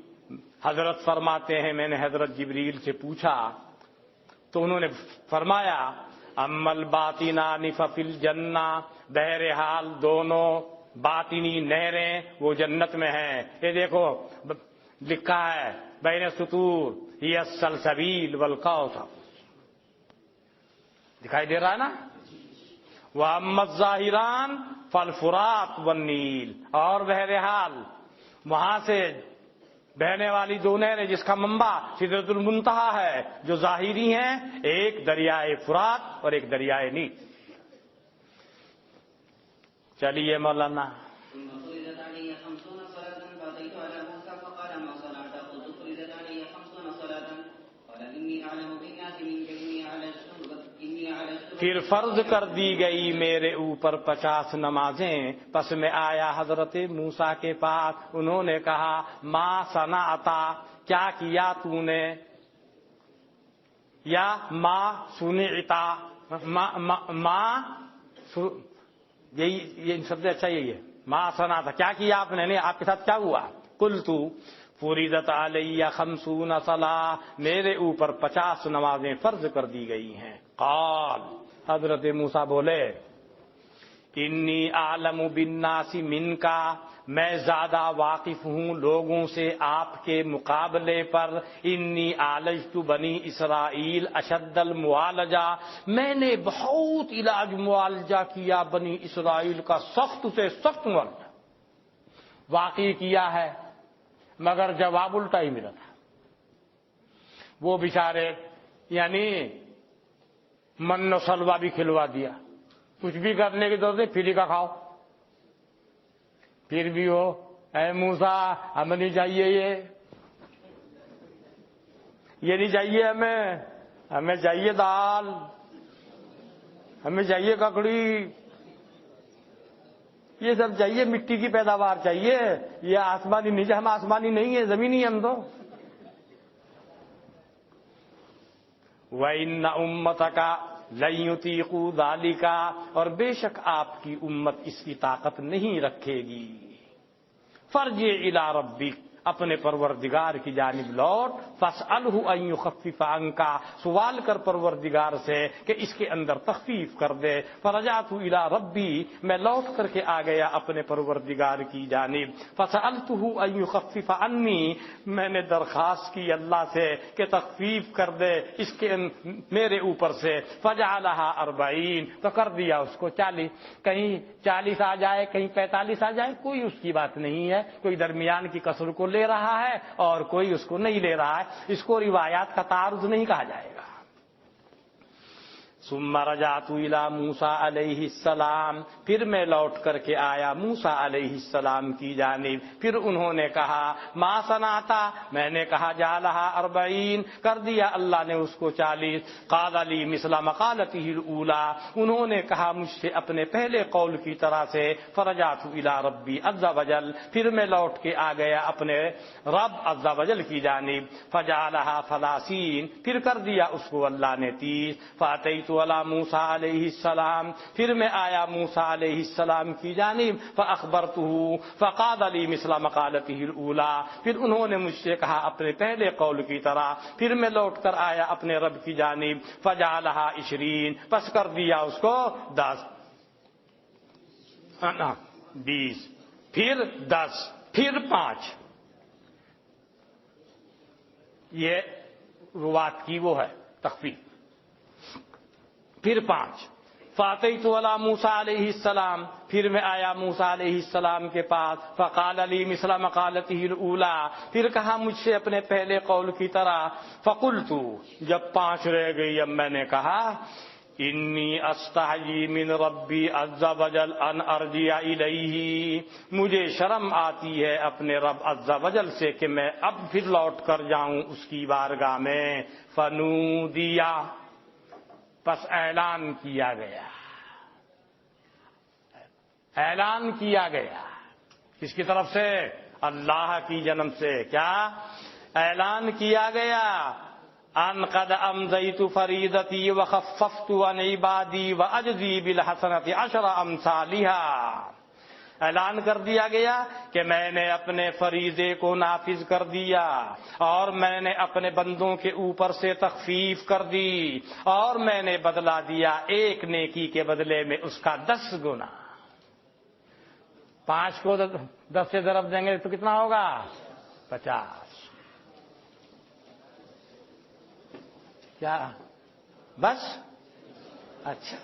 حضرت فرماتے ہیں میں نے حضرت جبریل سے پوچھا تو انہوں نے فرمایا اما الباطنان ففی الجنہ، بہرحال دونوں باطنی نہریں وہ جنت میں ہیں۔ یہ دیکھو لکھا ہے بین سطور ہی السلسبیل والکوثر، دکھائی دے رہا ہے نا؟ وَأَمَّا الظَّاهِرَانِ فَالْفُرَاتُ وَالنِّيلُ، اور بہرحال وہاں سے بہنے والی دو نہریں جس کا منبع سدرۃ المنتہا ہے، جو ظاہری ہیں، ایک دریائے فرات اور ایک دریائے نیل۔ چلیے مولانا، ثم فرضت علي 50 صلاة فأتيت على موسى فقال ما صنعت؟ قلت فرضت علي 50 صلاة قال إني أعلم بالناس منك إني عالجت پھر فرض کر دی گئی میرے اوپر 50 نمازیں، پس میں آیا حضرت موسیٰ کے پاس، انہوں نے کہا ما صنعتا، کیا کیا تو نے، یا ما سنعتا، یہی یہ سب سے اچھا یہی ہے، ما صنعتا، کیا کیا آپ نے، آپ کے ساتھ کیا ہوا؟ قلت فرضت علی 50 صلاۃ، میرے اوپر 50 نمازیں فرض کر دی گئی ہیں۔ قال، حضرت موسیٰ بولے انی اعلم بالناس منکا، میں زیادہ واقف ہوں لوگوں سے آپ کے مقابلے پر، انی عالجت بنی اسرائیل اشد المعالجہ، میں نے بہت علاج معالجہ کیا بنی اسرائیل کا، سخت سے سخت معالجہ واقعی کیا ہے، مگر جواب الٹا ہی ملا تھا۔ وہ بیچارے یعنی من و سلوا بھی کھلوا دیا، کچھ بھی کرنے کی ضرورت نہیں، فری کا کھاؤ، پھر بھی ہو اے موسیٰ ہمیں نہیں چاہیے، یہ نہیں چاہیے ہمیں چاہیے دال، ہمیں چاہیے ککڑی، یہ سب چاہیے، مٹی کی پیداوار چاہیے، یہ آسمانی نہیں، ہم آسمانی نہیں ہے، زمینی ہم تو۔ وَإِنَّ أُمَّتَكَ لَن يُطِيقُوا ذَلِكَ، اور بے شک آپ کی امت اس کی طاقت نہیں رکھے گی۔ فَارْجِعْ إِلَىٰ رَبِّكَ، اپنے پروردگار کی جانب لوٹ، فَاسْأَلْهُ أَن يُخَفِّفَ عَنكَ، سوال کر پروردگار سے کہ اس کے اندر تخفیف کر دے۔ فَرَجَعْتُ إِلَىٰ رَبِّي، میں لوٹ کر کے آ گیا اپنے پروردگار کی جانب، فَسَأَلْتُهُ أَن يُخَفِّفَ عَنِّي، میں نے درخواست کی اللہ سے کہ تخفیف کر دے اس کے میرے اوپر سے، فَجَعَلَهَا 40، تو کر دیا اس کو 40، کہیں 40 آ جائے کہیں 45 آ جائے، کوئی اس کی بات نہیں ہے، کوئی درمیان کی کسر کو لے رہا ہے اور کوئی اس کو نہیں لے رہا ہے، اس کو روایات کا تعارض نہیں کہا جائے گا۔ ثم رجعت الى موسیٰ علیہ السلام، پھر میں لوٹ کر کے آیا موسیٰ علیہ السلام کی جانب، پھر انہوں نے کہا ما صنعتا، میں نے کہا جعلها 40، کر دیا اللہ نے اس کو 40۔ قال لی مثل مقالته الاولى، انہوں نے کہا مجھ سے اپنے پہلے قول کی طرح سے، فرجعت الى ربی عز وجل، پھر میں لوٹ کے آ گیا اپنے رب عز وجل کی جانب، فجعلها 30، پھر کر دیا اس کو اللہ نے 30۔ فاتیت علی موسیٰ علیہ السلام، پھر میں آیا موسیٰ علیہ السلام کی جانب، فاخبرته فقال لی مثل مقالته الاولى، پھر انہوں نے مجھ سے کہا اپنے پہلے قول کی طرح، پھر میں لوٹ کر آیا اپنے رب کی جانب، فجعلها 20، پس کر دیا اس کو 10، 20، پھر 10، پھر 5، یہ روات کی وہ ہے تخفیف، پھر 5۔ فاتیت علی موسیٰ علیہ السلام، پھر میں آیا موسیٰ علیہ السلام کے پاس، فقال لی مثل مقالته الاولى، پھر کہا مجھ سے اپنے پہلے قول کی طرح، فقلت، جب 5 رہ گئی اب میں نے کہا انی استحیی من ربی عز وجل ان ارجع الیہ، مجھے شرم آتی ہے اپنے رب عز وجل سے کہ میں اب پھر لوٹ کر جاؤں اس کی بارگاہ میں۔ فنودیا، پس اعلان کیا گیا، اعلان کیا گیا کس کی طرف سے؟ اللہ کی جانب سے۔ کیا اعلان کیا گیا؟ ان قد امضیت فریضتی وخففت عن عبادی واجزی بالحسنۃ 10 امثالها، اعلان کر دیا گیا کہ میں نے اپنے فریضے کو نافذ کر دیا اور میں نے اپنے بندوں کے اوپر سے تخفیف کر دی اور میں نے بدلہ دیا ایک نیکی کے بدلے میں اس کا 10 گنا. 5 کو 10 سے ضرب دیں گے تو کتنا ہوگا؟ 50. کیا بس؟ اچھا.